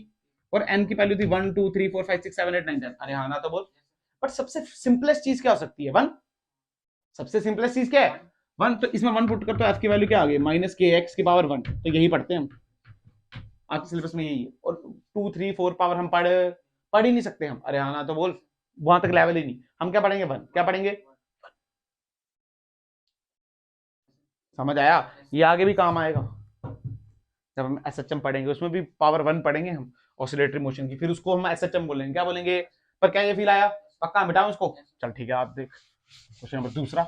और एन की वैल्यू थी 1 2 3 4 5 6 7 8 9 10, अरे हाँ ना तो बोल, बट सबसे सिंपलेस्ट चीज क्या हो सकती है वन, सबसे सिंपलेस्ट चीज क्या है वन, तो इसमें वन पुट कर तो एफ की वैल्यू क्या आ गई माइनस के एक्स की पावर 1, तो यही पढ़ते हैं हम, आपके सिलेबस में यही है, और 2 3 4 पावर हम पढ़ ही नहीं सकते हम, अरे हाँ ना तो बोल, वहां तक लेवल ही नहीं, हम क्या पढ़ेंगे वन, क्या पढ़ेंगे, समझ आया, ये आगे भी काम आएगा, जब हम एसएचएम पढ़ेंगे उसमें भी पावर 1 पढ़ेंगे हम ऑसिलेटरी मोशन की, फिर उसको हम एसएचएम बोलेंगे, क्या बोलेंगे, पर क्या ये फील आया, पक्का मिटाऊं इसको, चल ठीक है आप देख क्वेश्चन नंबर दूसरा,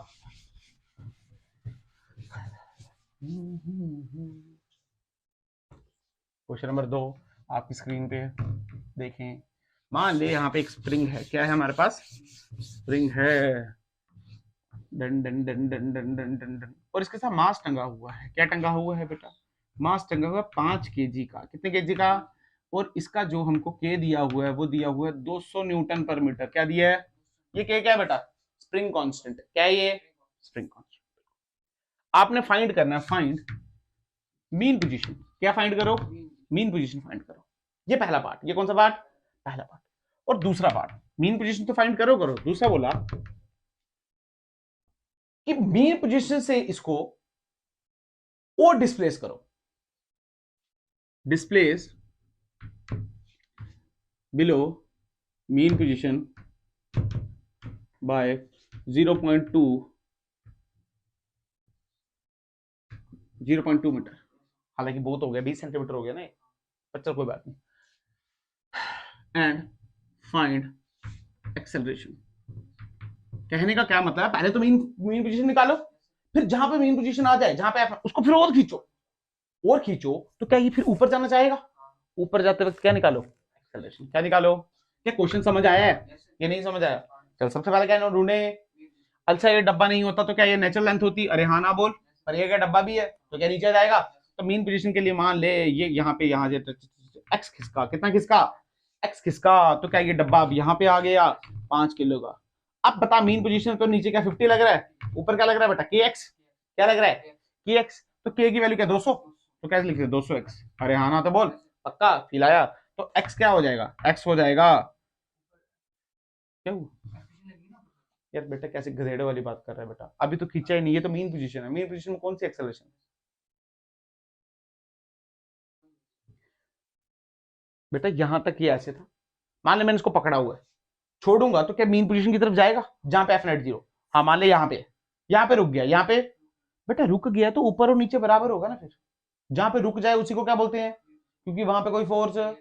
क्वेश्चन नंबर 2 आपकी स्क्रीन पे देखें, मान ले यहाँ पे एक स्प्रिंग है, क्या है हमारे पास स्प्रिंग है, done done done done done done done done, और इसके साथ मास टंगा हुआ है, क्या टंगा हुआ है बेटा, मास टंगा हुआ है 5 केजी का, कितने केजी का, और इसका जो हमको के दिया हुआ है वो दिया हुआ है 200 न्यूटन पर मीटर, क्या दिया है, ये के क्या है बेटा स्प्रिंग कांस्टेंट, क्या है ये स्प्रिंग कांस्टेंट, आपने फाइंड करना है, फाइंड मीन पोजीशन। क्या फाइंड करो? मीन पोजीशन फाइंड करो। ये पहला पार्ट। ये कौन सा पार्ट? पहला पार्ट। और दूसरा पार्ट, मीन पोजीशन तो फाइंड करो करो, दूसरा बोला कि मीन पोजीशन से इसको और डिस्प्लेस करो, displace below mean position by 0.2 metre. हालांकि बहुत हो गया, 20 सेंटीमीटर हो गया ना, 50, कोई बात नहीं। And find acceleration. कहने का क्या मतलब है, पहले तो मीन पोजीशन निकालो, फिर जहां पे मीन पोजीशन आ जाए, जहां पे उसको फिर और खींचो, और खींचो तो क्या ये फिर ऊपर जाना चाहेगा? ऊपर जाते वक्त क्या निकालो? एक्सेलरेशन। क्या निकालो? क्या क्वेश्चन समझ आया है? ये नहीं समझ आया? चल सबसे पहले क्या ढूंढे। अच्छा ये डब्बा नहीं होता तो क्या ये नेचुरल लेंथ होती? अरे हाँ ना बोल। पर ये क्या डब्बा भी है तो क्या नीचे जाएगा? तो मीन पोजीशन के लिए मान ले ये यहाँ पे, यहाँ एक्स खिसका, कितना खिसका? एक्स खिसका, तो क्या ये डब्बा अब यहाँ पे आ गया 5 किलो का। अब बता मीन पोजीशन तो नीचे क्या 50 लग रहा है, ऊपर क्या लग रहा है बेटा? के एक्स। क्या लग रहा है? के एक्स। तो के की वैल्यू क्या 200, तो कैसे लिखते 200 एक्स। अरे हाँ ना तो बोल, पक्का खिलाया। तो एक्स क्या हो जाएगा? एक्स हो जाएगा, क्यों यार बेटा कैसे गधेड़े वाली बात कर रहा है बेटा, अभी तो खींचा ही नहीं, ये तो मीन पोजीशन है। मीन पोजीशन में कौन सी एक्सेलरेशन? बेटा यहां तक ये ऐसे था, मान ले मैंने इसको पकड़ा हुआ है, छोड़ूंगा तो क्या मीन पोजीशन की तरफ जाएगा जहां पे एफ नेट 0? हाँ मान ले यहाँ पे रुक गया, यहाँ पे बेटा रुक गया तो ऊपर और नीचे बराबर होगा ना फिर। जहां पे रुक जाए उसी को क्या बोलते हैं? क्योंकि वहां पे कोई फोर्स है।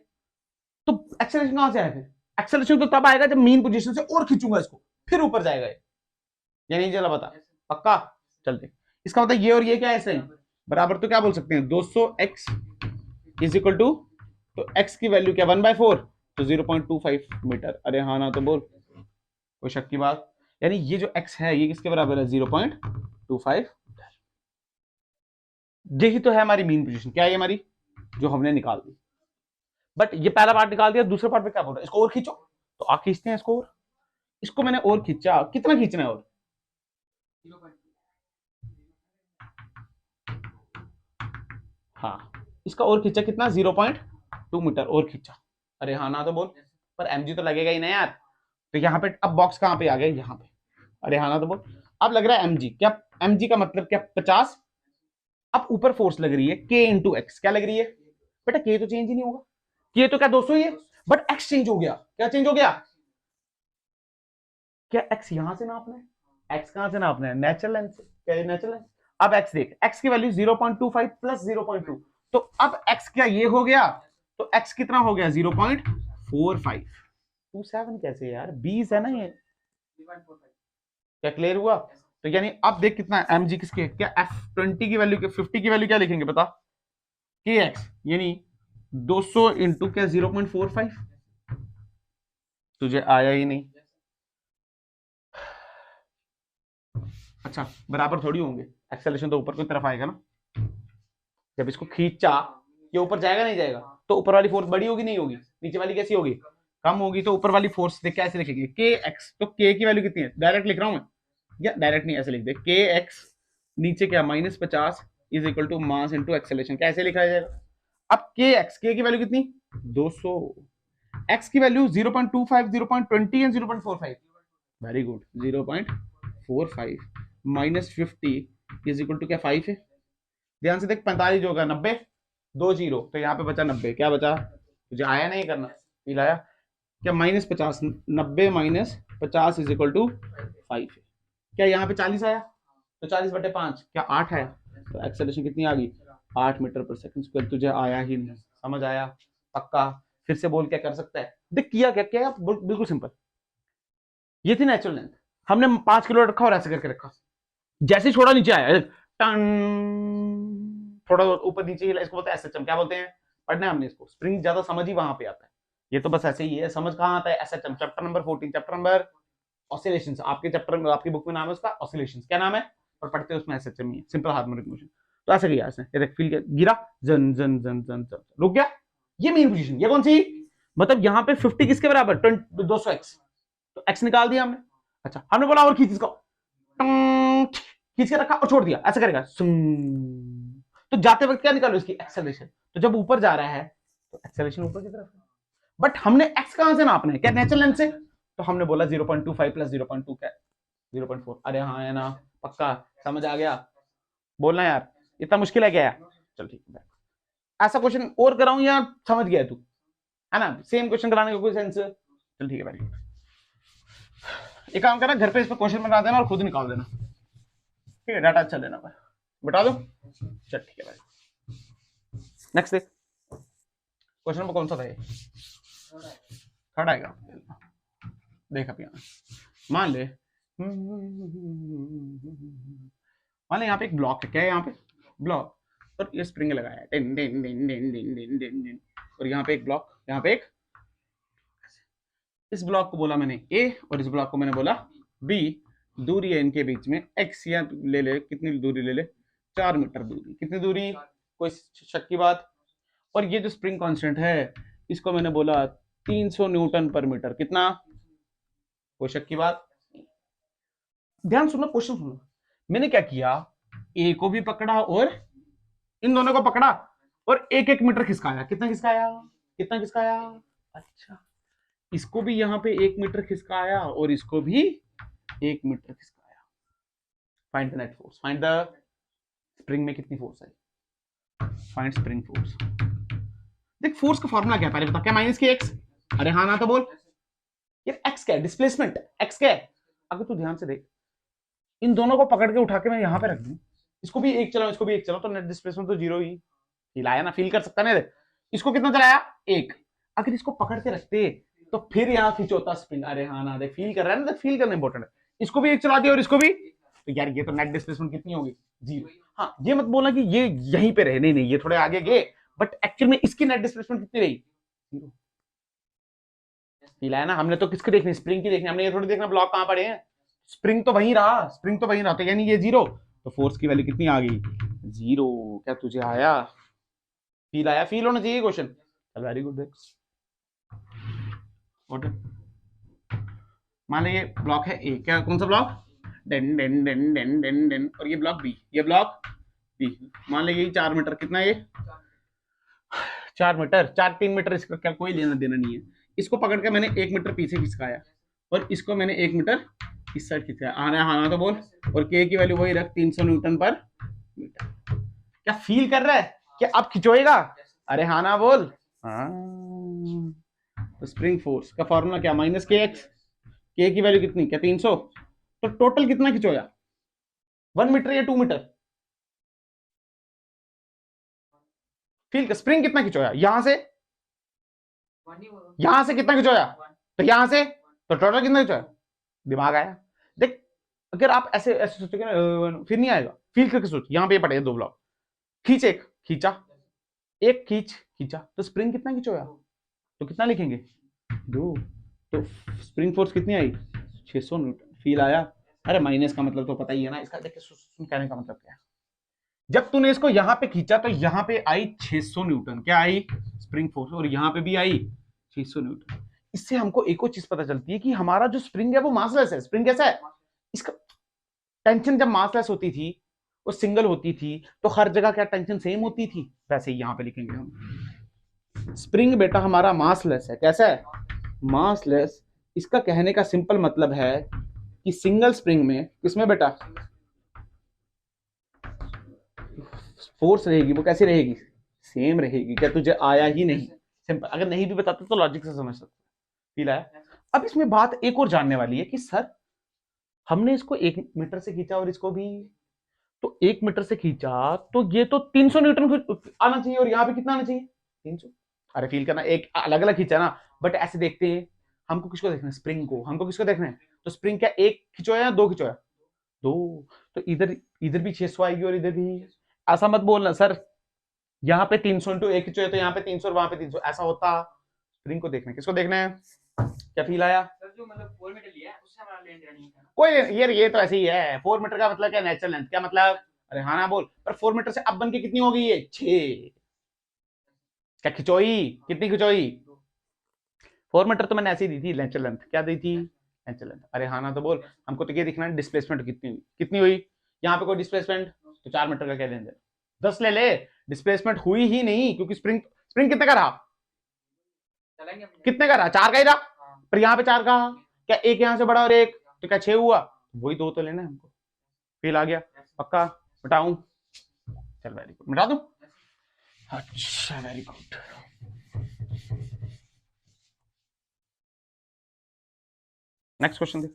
तो एक्सेलरेशन कहां से आया फिर? एक्सेलरेशन तो तब आएगा जब मीन पोजीशन से और खींचूंगा इसको, फिर ऊपर जाएगा ये नहीं चला बता, पक्का? चल देख, इसका मतलब ये और ये क्या ऐसे हैं बराबर, तो क्या बोल सकते हैं 200 एक्स इज इक्वल टू, तो एक्स की वैल्यू क्या 1/4, तो 0.25 मीटर। अरे हाँ ना तो बोल, कोई शक की बात? यानी ये जो एक्स है ये किसके बराबर है? 0.25। यही तो है हमारी मीन पोजीशन। क्या है हमारी जो हमने निकाल दी। बट ये पहला पार्ट निकाल दिया, दूसरे पार्ट में क्या बोल रहा है? इसको और खींचो, तो आ खींचते हैं इसको और। इसको मैंने और खींचा, कितना खींचना है और? हाँ इसका और खींचा कितना? 0.2 मीटर और खींचा। अरे हाँ ना तो बोल, पर एमजी तो लगेगा ही ना यार। तो यहाँ पे अब बॉक्स कहाँ पे आ गया? यहाँ पे। अरे हाँ ना तो बोल, अब लग रहा है एमजी। क्या एमजी का मतलब क्या? 50। अब ऊपर फोर्स लग रही है के इंटू एक्स। क्या लग रही है बेटा? के तो चेंज ही नहीं होगा, के तो क्या 200 ही है, बट एक्स चेंज हो गया। क्या चेंज हो गया? क्या एक्स यहां से नापना है? एक्स कहां से नापना है? नेचुरल लेंथ से। क्या नेचुरल लेंथ? अब एक्स देख, एक्स की वैल्यू 0.25 प्लस 0.2, तो अब एक्स क्या ये हो गया? तो एक्स कितना हो गया? 0.45। 27 कैसे यार, 20 है ना ये। क्या क्लियर हुआ? तो यानी अब देख कितना एम जी किसके, क्या F20 की वैल्यू, 50 की वैल्यू क्या लिखेंगे बता? के एक्स यानी 200 इंटू क्या 0.45। तुझे आया ही नहीं। अच्छा बराबर थोड़ी होंगे, एक्सेलरेशन तो ऊपर की तरफ आएगा ना। जब इसको खींचा ये ऊपर जाएगा नहीं जाएगा? तो ऊपर वाली फोर्स बड़ी होगी नहीं होगी? नीचे वाली कैसी होगी? कम होगी। तो ऊपर वाली फोर्स देख कैसे लिखेंगे? K x. तो के की वैल्यू कितनी है? डायरेक्ट लिख रहा हूं मैं, या डायरेक्ट नहीं ऐसे लिख दे, के एक्स नीचे क्या -50 is equal to mass into acceleration. कैसे लिखा जाएगा? अब के एक्स, के की वैल्यू कितनी? 200। एक्स की value 0.25, 0.20 and 0.45। Very good, 0.45 -50 is equal to क्या 5 है। ध्यान से देख, 45 होगा 90, 2 0, तो यहाँ पे बचा 90। क्या बचा? तुझे आया नहीं करना, फील आया क्या? -50, 90 -50 इज इक्वल टू 5 है। क्या यहाँ पे 40 आया? तो 40/5 क्या 8 है? तो एक्सेलरेशन कितनी आ गई? 8 मीटर पर सेकंड स्क्वायर। तुझे आया ही नहीं, समझ आया? पक्का? फिर से बोल, क्या कर सकता है देख, किया क्या क्या? बिल्कुल सिंपल। ये थी नेचुरल लेंथ, हमने 5 किलो रखा और ऐसे करके रखा, जैसे छोड़ा नीचे आया टन, थोड़ा ऊपर नीचे हिला, इसको बोलते हैं एसएचएम। क्या बोलते हैं? पढ़ना है हमने इसको, स्प्रिंग ज्यादा समझ ही वहां पे आता है। ये तो बस ऐसे ही है, समझ कहां आता है? SHM chapter number 14, chapter number oscillations. आपके चैप्टर में, आपकी बुक में नाम है उसका ऑसिलेशंस। क्या नाम है? और पढ़ते हैं उसमें एसएचएम ही है, सिंपल हार्मोनिक मोशन। तो ऐसे किया इसने, ये देख फील गिरा, जन जन जन जन जन रुक गया। ये मेन पोजीशन। ये कौन सी? मतलब यहाँ पे 50 किसके बराबर? 200 एक्स। तो एक्स निकाल दिया हमने। अच्छा हमने बोला और खींच इसको, खींच के रखा और छोड़ दिया, ऐसा करेगा तो जाते वक्त क्या निकालो इसकी एक्सेलरेशन। तो जब ऊपर जा रहा है तो एक्सेलरेशन ऊपर की तरफ है। बट हमने एक्स कहां से नापना है, क्या नेचुरल लेंथ से? तो हमने बोला 0.25 प्लस 0.2 क्या 0.4। अरे हाँ है ना, पक्का समझ आ गया, बोलना यार इतना मुश्किल है क्या यार? चल ठीक है, ऐसा क्वेश्चन और कराऊं या समझ गया तू, है ना? सेम क्वेश्चन कराने का कोई सेंस? चल ठीक है भाई, एक काम करना, घर पे इस पर क्वेश्चन बना देना और खुद निकाल देना, ठीक है? डाटा अच्छा देना, बता दो। चल ठीक है भाई, नेक्स्ट देख, क्वेश्चन नंबर कौन सा था ये? थर्ड आएगा। देख अब यहाँ मान ले, मान ले यहाँ पे एक ब्लॉक है, क्या है यहाँ पे? ब्लॉक, और ये स्प्रिंग लगाया है, tin tin tin tin tin tin tin tin, और यहाँ पे एक ब्लॉक, यहाँ पे एक, इस ब्लॉक को बोला मैंने ए और इस ब्लॉक को मैंने बोला बी। दूरी है इनके बीच में एक्स, या ले ले, कितनी दूरी ले ले? 4 मीटर दूरी। कितनी दूरी, कोई शक की बात? और ये जो स्प्रिंग कांस्टेंट है इसको मैंने बोला 300 न्यूटन पर मीटर। कितना, कोई शक की बात? ध्यान सुनो, क्वेश्चन सुनो, मैंने क्या किया, ए को भी पकड़ा और इन दोनों को पकड़ा और 1-1 मीटर खिसकाया। कितना खिसकाया, कितना खिसकाया? अच्छा, इसको भी यहाँ पे 1 मीटर खिसकाया और इसको भी 1 मीटर खिसकाया। Find the net force, find the spring में कितनी फोर्स है, फाइंड स्प्रिंग फोर्स। देख फोर्स का फॉर्मूला क्या है पहले बता, क्या माइनस के एक्स? अरे हाँ ना तो बोल यार, एक्स क्या है? डिस्प्लेसमेंट। एक्स क्या है? अगर तू ध्यान से देख, इन दोनों को पकड़ के उठा के मैं यहाँ पे रख दूं, इसको भी एक चलाऊं इसको भी एक चलाऊं, तो नेट डिस्प्लेसमेंट तो जीरो ही। फील आया ना, फील कर सकता है ना? इसको कितना चलाया? 1। अगर इसको पकड़ के रखते तो फिर यहाँ खिंचोता स्प्रिंग। अरे हाँ ना, देख फील कर रहा है ना, फील करना इंपॉर्टेंट है। इसको भी एक चला दिया और इसको भी, तो यार ये तो नेट डिस्प्लेसमेंट कितनी होगी? 0। हाँ, ये मत बोलना कि ये यहीं पे रहे, नहीं नहीं, ये थोड़े आगे गए, बट एक्चुअल में इसकी नेट डिस्प्लेसमेंट कितनी रही? 0। फील आया ना? हमने तो किसकी देखनी, स्प्रिंग की देखनी, हमने ये थोड़ी देखना ब्लॉक कहां पड़े हैं। स्प्रिंग तो वहीं रहा, स्प्रिंग तो वहीं रहा, तो यानी ये 0, तो फोर्स की वैल्यू कितनी आ गई? 0। क्या तुझे आया, फील आया? फील होना चाहिए क्वेश्चन। Very good. देख मान लीजिए ब्लॉक है ए, क्या कौन सा ब्लॉक? डेन डेन डेन डेन डेन डेन, और ये ब्लॉक बी, ये ब्लॉक बी। मान लीजिए 4 मीटर, कितना है ये? 4 मीटर, 3 मीटर, इसका क्या कोई लेना देना नहीं है। इसको पकड़ के मैंने 1 मीटर पीछे खिसकाया और इसको मैंने 1 मीटर इस साइड खिंचाया। आना हाँ तो बोल, और के की वैल्यू वही रख, 300 न्यूटन पर मीटर। क्या फील कर रहा है? क्या अब खिंचोएगा? अरे हाँ ना बोल। हाँ, तो स्प्रिंग फोर्स का फॉर्मूला क्या? माइनस के एक्स, के की वैल्यू कितनी, क्या 300? तो टोटल कितना खिंचोया? 1 मीटर या 2 मीटर? फील का स्प्रिंग कितना खिंचोया? यहां से, यहां से कितना खिंचोया? तो यहां से, तो टोटल कितना खिंचोया? दिमाग आया? देख, अगर आप ऐसे ऐसे सोचोगे ना फिर नहीं आएगा। फील करके सोच, यहां पे पड़े 2 ब्लॉक, खींच, एक खींचा, एक खींचा, तो स्प्रिंग कितना खिंचोया? तो कितना लिखेंगे? 2। तो स्प्रिंग फोर्स कितनी आई? 600 न्यूटन। फील आया? अरे माइनस का मतलब तो पता ही है ना इसका, देखिए सुन कहने का मतलब क्या है। जब तूने इसको यहां पे खींचा तो यहां पे आई 600 न्यूटन, क्या आई? स्प्रिंग फोर्स, और यहां पे भी आई 600 न्यूटन। इससे हमको एक और चीज पता चलती है कि हमारा जो स्प्रिंग है वो मासलेस है। स्प्रिंग कैसा है? इसका टेंशन जब मासलेस होती थी वो सिंगल होती थी, तो हर जगह क्या टेंशन सेम होती थी? वैसे ही यहां पे लिखेंगे हम, स्प्रिंग बेटा हमारा मासलेस है। कैसा है? मासलेस। इसका कहने का सिंपल मतलब है कि सिंगल स्प्रिंग में, किसमें बेटा फोर्स रहेगी वो कैसी रहेगी? सेम रहेगी। क्या तुझे आया ही नहीं? सिंपल। अगर नहीं भी बताते तो लॉजिक से समझ सकते। फील आया? अब इसमें बात एक और जानने वाली है कि सर हमने इसको 1 मीटर से खींचा और इसको भी, तो 1 मीटर से खींचा तो ये तो 300 न्यूटन आना चाहिए, और यहाँ पे कितना आना चाहिए? 300। अरे फील करना, एक अलग अलग खींचा ना, बट ऐसे देखते हैं। हमको किसको देखना है? स्प्रिंग को। हमको किसको देखना है? तो स्प्रिंग क्या 1 खिंचोया या 2 खिंचोया? 2। तो इधर इधर भी 600 आएगी और इधर भी। ऐसा मत बोलना सर यहाँ पे 300 इंटू 1 खिंचोया तो यहाँ पे 300 और वहां पे 300, ऐसा होता। स्प्रिंग को देखना है। किसको देखना है? क्या फील आया? सर जो मतलब 4 मीटर लिया है उससे हमारा लेन देन नहीं है कोई। ये तो ऐसे ही है। 4 मीटर का मतलब क्या? Natural length. क्या मतलब? अरे हाँ ना बोल। पर 4 मीटर से अब बन के कितनी हो गई है? 6। क्या खिंचोई? कितनी खिंचोई? 4 मीटर तो मैंने ऐसे ही दी थी नेचुरल लेंथ। क्या दी थी? Natural length. अरे हाँ ना तो बोल। हमको तो ये दिखना है डिस्प्लेसमेंट कितनी हुई, कितनी हुई? यहाँ पे कोई डिस्प्लेसमेंट, तो 4 मीटर का क्या देंगे, 10 ले ले, डिस्प्लेसमेंट हुई ही नहीं क्योंकि स्प्रिंग स्प्रिंग कितने का रहा, कितने का रहा, 4 का ही रहा, पर यहाँ पे 4 का, क्या एक यहाँ से बड़ा और एक, तो क्या 6 हुआ, वही 2 तो लेना है हमको, फील आ गया, पक्का मिटाऊं, चल वेरी गुड, मिटा दूं, अच्छा वेरी गुड। नेक्स्ट क्वेश्चन देख,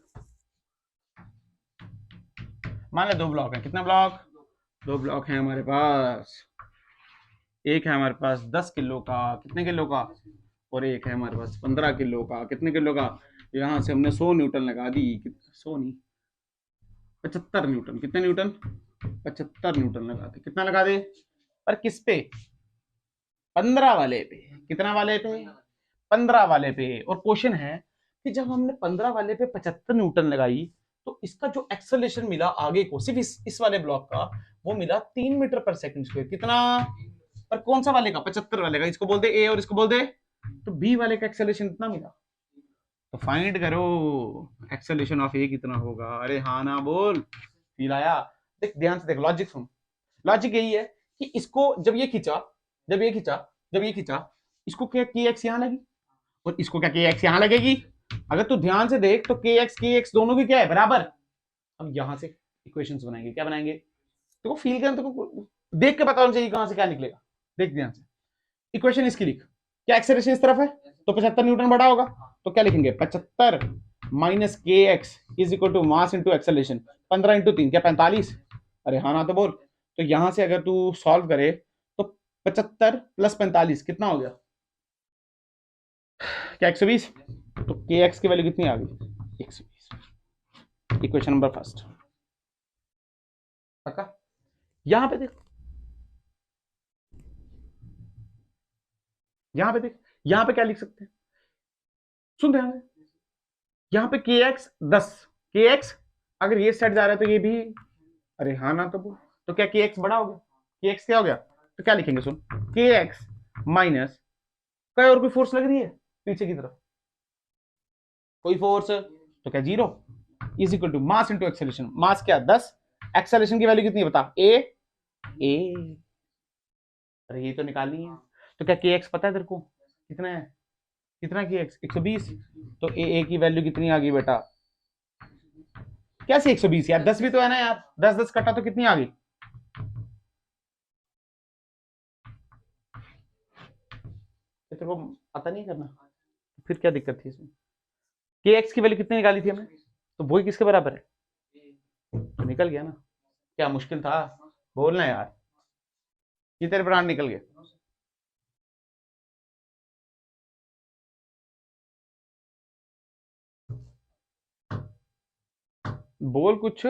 मान ले 2 ब्लॉक है, कितने ब्लॉक, 2 ब्लॉक है हमारे पास, एक है हमारे पास 10 किलो का, कितने किलो का, और एक है हमारे पास 15 किलो का, कितने किलो का, यहां से हमने 100 न्यूटन लगा दी, 100 नहीं 75 न्यूटन, कितने न्यूटन, 75 न्यूटन लगा दे, कितना लगा दे, पर किस पे, 15 वाले पे, कितना वाले पे, 15 वाले पे, और क्वेश्चन है कि जब हमने 15 वाले पे 75 न्यूटन लगाई तो इसका जो एक्सेलरेशन मिला आगे को, सिर्फ इस वाले ब्लॉक का, वो मिला 3 मीटर पर सेकंड स्क्वायर, कितना, पर कौन सा वाले का, 75 वाले का, इसको बोलते ए और इसको बोलते, तो बी वाले का एक्सेलरेशन कितना मिला, तो फाइंड करो एक्सेलरेशन ऑफ ए कितना होगा, अरे हाँ ना बोल, फील आया, देख ध्यान से देख, लॉजिक सुन, लॉजिक यही है कि इसको जब ये खींचा, जब ये खींचा, जब ये खींचा, इसको क्या के एक्स यहां लगी और इसको क्या के एक्स यहां लगेगी, अगर तू ध्यान से देख तो के एक्स दोनों की क्या है, बराबर, अब यहां से इक्वेशंस बनाएंगे, क्या बनाएंगे, तो फील कर, तो देख के पता होना चाहिए कहां से क्या निकलेगा, देख ध्यान से, इक्वेशन इसकी लिख, क्या एक्सेलरेशन इस तरफ है तो 75 न्यूटन बड़ा होगा, तो क्या लिखेंगे 75 minus K x is equal to mass into acceleration, 15 into 3 क्या 45, अरे हाँ ना तो बोल, तो यहां से अगर तू सॉल्व करे तो 75 प्लस 45 कितना हो गया, क्या 120, तो के एक्स की वैल्यू कितनी आ गई 120, इक्वेशन नंबर फर्स्ट, पक्का, यहां पे देख, यहां पे देख, यहां पे क्या लिख सकते हैं, सुन ध्यान से, यहां पे के एक्स 10, के एक्स अगर ये सेट जा रहा है तो ये भी, अरे हाँ ना तो बोल, तो क्या के एक्स बड़ा हो गया, के एक्स क्या हो गया, तो क्या लिखेंगे सुन, के एक्स माइनस, कहीं और कोई फोर्स लग रही है पीछे की तरफ, कोई फोर्स, तो क्या 0 is equal to mass into acceleration, mass क्या 10, एक्सेलरेशन की वैल्यू कितनी है बता, ए, अरे ये तो निकालनी है, तो क्या के एक्स पता है तेरे को कितना है, कितना के एक्स 120, तो ए की वैल्यू कितनी आ गई बेटा, कैसे 120 यार, 10 भी तो है ना यार, 10 10 कटा तो कितनी आ गई, तेरे को पता नहीं करना, फिर क्या दिक्कत थी इसमें, के एक्स की वैल्यू कितनी निकाली थी हमने, तो वही किसके बराबर है, तो निकल गया ना, क्या मुश्किल था, बोलना यार, ये तेरे ब्रांड निकल गया, बोल कुछ,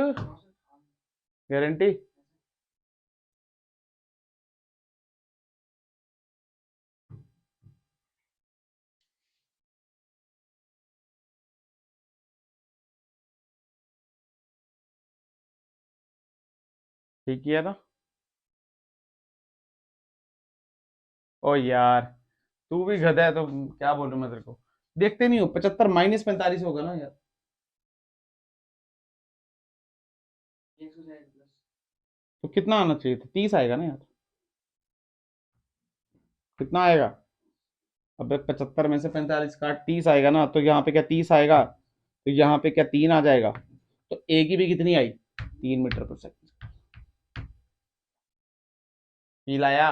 गारंटी, ठीक किया ना, ओ यार तू भी गधा है तो क्या बोल रहा हूं मैं तेरे को, देखते नहीं हो 75 माइनस 45 होगा ना यार, तो कितना आना चाहिए था, 30 आएगा ना यार, कितना आएगा, अब 75 में से 45 काट 30 आएगा ना, तो यहाँ पे क्या 30 आएगा, तो यहाँ पे क्या 3 आ जाएगा, तो ए की भी कितनी आई 3 मीटर पर सेकंड, फील आया,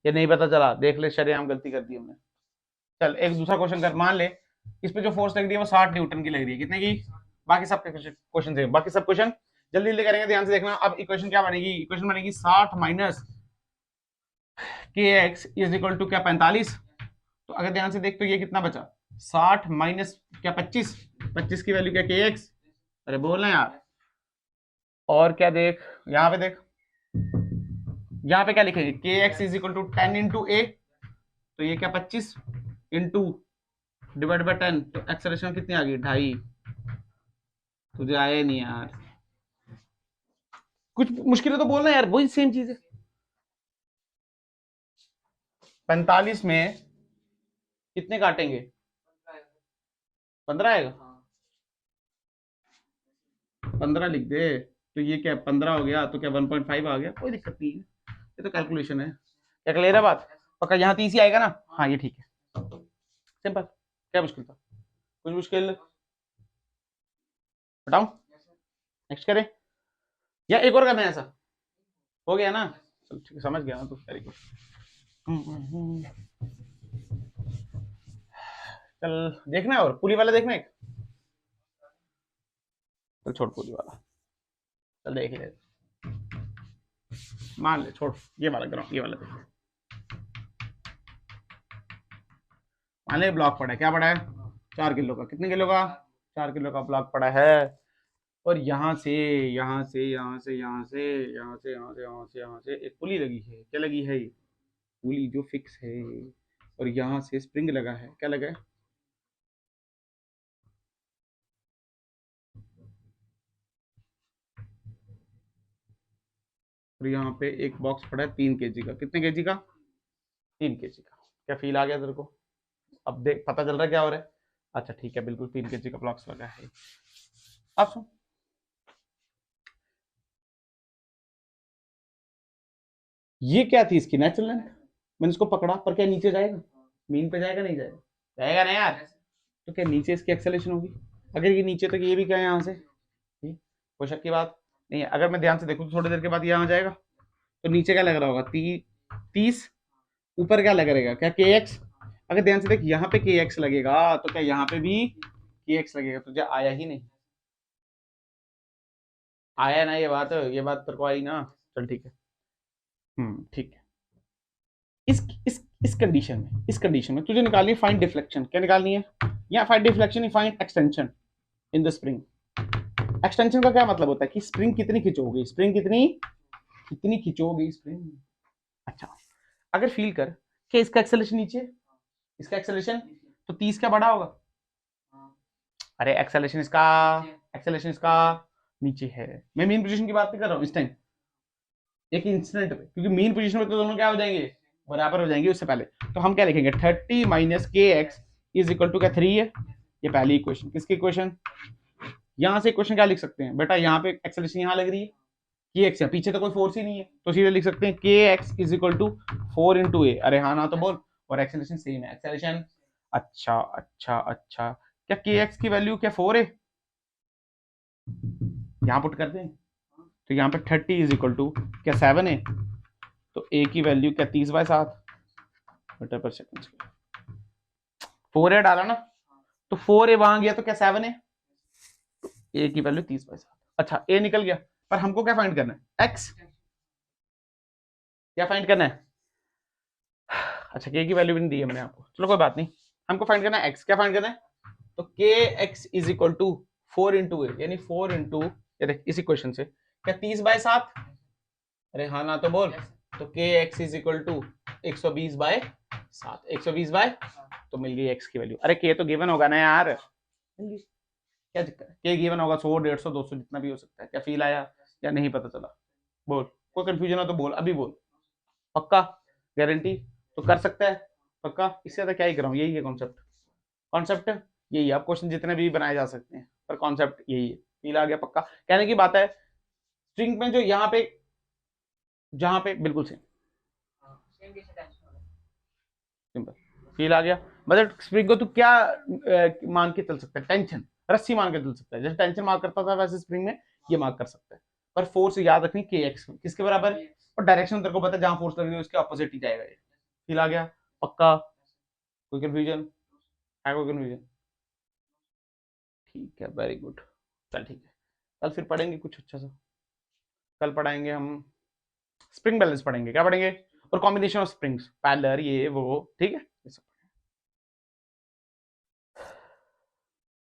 ये नहीं पता चला, देख ले शरेआम गलती कर दी हमने, चल एक दूसरा क्वेश्चन कर, मान ले इस पे जो फोर्स लग रही है वो 60 न्यूटन की लग रही है, कितने की, बाकी सब क्वेश्चन थे, बाकी सब क्वेश्चन जल्दी जल्दी करेंगे, ध्यान से देखना, अब इक्वेशन क्या बनेगी, इक्वेशन बनेगी 60 minus K x is equal to क्या 45, तो अगर ध्यान से देख तो ये कितना बचा, 60 माइनस क्या 25, 25 की वैल्यू क्या के एक्स, अरे बोल ना यार, और क्या देख, यहाँ पे देख, यहाँ पे क्या लिखेंगे k x is equal to 10 into a, तो ये क्या 25 इंटू डिवाइड बाय 10, तो एक्सेलरेशन कितनी आ गई 2.5, तुझे आया नहीं यार, कुछ मुश्किल है तो बोलना यार, वही सेम चीज है, 45 में कितने काटेंगे, 15 आएगा, 15 लिख दे, तो ये क्या 15 हो गया, तो क्या 1.5 आ गया, कोई दिक्कत नहीं है, ये तो कैलकुलेशन है। क्या क्लियर है बात? पक्का यहाँ 30 ही आएगा ना? हाँ ये ठीक है, सिंपल। क्या मुश्किल था? कुछ मुश्किल? बताऊं? नेक्स्ट करें या एक और करना है? ऐसा हो गया ना? चल ठीक है, समझ गया ना, तो वेरी गुड। चल देखना है, और पुली वाला देखना है। चल छोड़ पुली वाला, चल देख ले, मान ले, छोड़ ये वाला ग्राउंड, ये वाला देख। मान ले ब्लॉक पड़ा है, क्या पड़ा है? 4 किलो का। कितने किलो का? 4 किलो का ब्लॉक पड़ा है। और यहाँ से यहाँ से यहाँ से यहाँ से यहाँ से यहाँ से यहाँ से यहाँ से एक पुली लगी है। क्या लगी है? पुली जो फिक्स है। और यहाँ से स्प्रिंग लगा है। क्या लगा है? और यहाँ पे एक बॉक्स पड़ा है 3 kg का। कितने केजी का? 3 kg का। क्या फील आ गया तेरे को? अब देख, पता चल रहा है क्या हो रहा है? अच्छा ठीक है, बिल्कुल 3 kg का ब्लॉक्स लगा है। अब सुन, ये क्या थी? इसकी नेचुरल लेंथ। मैंने इसको पकड़ा, पर क्या नीचे जाएगा? मीन पे जाएगा? नहीं जाएगा? जाएगा ना यार। तो क्या नीचे इसकी एक्सेलेरेशन होगी? अगर ये नीचे, तो ये भी क्या है यहाँ से? कोई शक की बात नहीं है। अगर मैं ध्यान से देखूँ तो थोड़ी देर के बाद ये यहाँ जाएगा, तो नीचे क्या लग रहा होगा? 30। ऊपर क्या लग रहेगा? क्या के एक्स? अगर ध्यान से देख, यहाँ पे के एक्स लगेगा, तो क्या यहाँ पे भी के एक्स लगेगा? तुझे आया ही नहीं? आया ना ये बात तेरे को आई ना? चल ठीक है, ठीक है। इस कंडीशन में तुझे निकालनी है फाइंड डिफ्लेक्शन। क्या निकालनी है? या find deflection, find extension in the spring. Extension का क्या मतलब होता है? कि स्प्रिंग कितनी खिंचोगी, स्प्रिंग कितनी खिंचोगी स्प्रिंग। अच्छा, अगर फील कर कि इसका एक्सेलरेशन नीचे, इसका एक्सेलरेशन, तो 30 क्या बड़ा होगा? अरे एक्सेलरेशन इसका नीचे है। मैं मीन पोजीशन की बात नहीं कर रहा हूँ इस टाइम, एक इंस्टेंट पे, क्योंकि मीन पोजीशन में तो दोनों क्या हो जाएंगे? बराबर हो जाएंगे। उससे पहले तो हम क्या लिखेंगे? 30 minus K x is equal to क्या? 3 है। ये पहली इक्वेशन। किसकी इक्वेशन? यहाँ से इक्वेशन क्या लिख सकते हैं बेटा? यहाँ पे एक्सेलरेशन यहाँ लग रही है, के एक्स है, पीछे तो कोई फोर्स ही नहीं है, तो सीधे लिख सकते हैं k x is equal to 4 into a. अरे हाँ ना तो बोल। और एक्सेलरेशन सेम है, एक्सेलरेशन। अच्छा अच्छा अच्छा, क्या के एक्स की वैल्यू क्या 4 है? यहाँ पुट करते हैं, तो यहाँ पे 30 इज इक्वल टू क्या 7 है? तो ए की वैल्यू क्या 30/7 मीटर पर सेकंड। 4 है डाला ना, तो 4 है वहां गया, तो क्या 7 है? ए की वैल्यू 30/7। अच्छा, ए निकल गया, पर हमको क्या फाइंड करना है? एक्स। क्या फाइंड करना है? अच्छा, के की वैल्यू भी नहीं दी है मैंने आपको, चलो कोई बात नहीं। हमको फाइंड करना है एक्स। क्या फाइंड करना है? तो k x is equal to 4 into a, यानी 4 इंटू, ये देख इसी क्वेश्चन से, क्या 30/7? अरे हाँ ना तो बोल। तो k x is equal to 120/7, 120 तो मिल गई एक्स की वैल्यू। अरे के तो गिवन होगा ना यार, क्या दिक्कत है? के गिवन होगा, 100 150 200 जितना भी हो सकता है। क्या फील आया या नहीं पता चला? बोल, कोई कंफ्यूजन हो तो बोल, अभी बोल। पक्का? गारंटी? तो कर सकता है पक्का? इससे ज्यादा क्या ही कराऊं, यही है कॉन्सेप्ट। कॉन्सेप्ट यही है। अब क्वेश्चन जितने भी बनाए जा सकते हैं, पर कॉन्सेप्ट यही है। फील आ गया? पक्का? कहने की बात है, स्ट्रिंग में जो यहाँ पे, जहां पे बिल्कुल सेम, सिंपल। फील आ गया? मतलब स्प्रिंग को तू क्या मान के चल सकता है? टेंशन, रस्सी मान के चल सकता है। जैसे टेंशन मार्क करता था, वैसे स्प्रिंग में ये मार्क कर सकता है। पर फोर्स याद रखनी, के एक्स किसके बराबर है? और डायरेक्शन तेरे को पता है, जहां फोर्स लग रही है उसके ऑपोजिट ही जाएगा ये। फील आ गया? पक्का? कोई कंफ्यूजन है? कोई कंफ्यूजन? ठीक है, वेरी गुड। चल ठीक है, कल फिर पढ़ेंगे कुछ अच्छा सा। कल पढ़ाएंगे हम स्प्रिंग बैलेंस पढ़ेंगे। क्या पढ़ेंगे? और कॉम्बिनेशन ऑफ स्प्रिंग्स, पैरेलल, ये वो, ठीक है।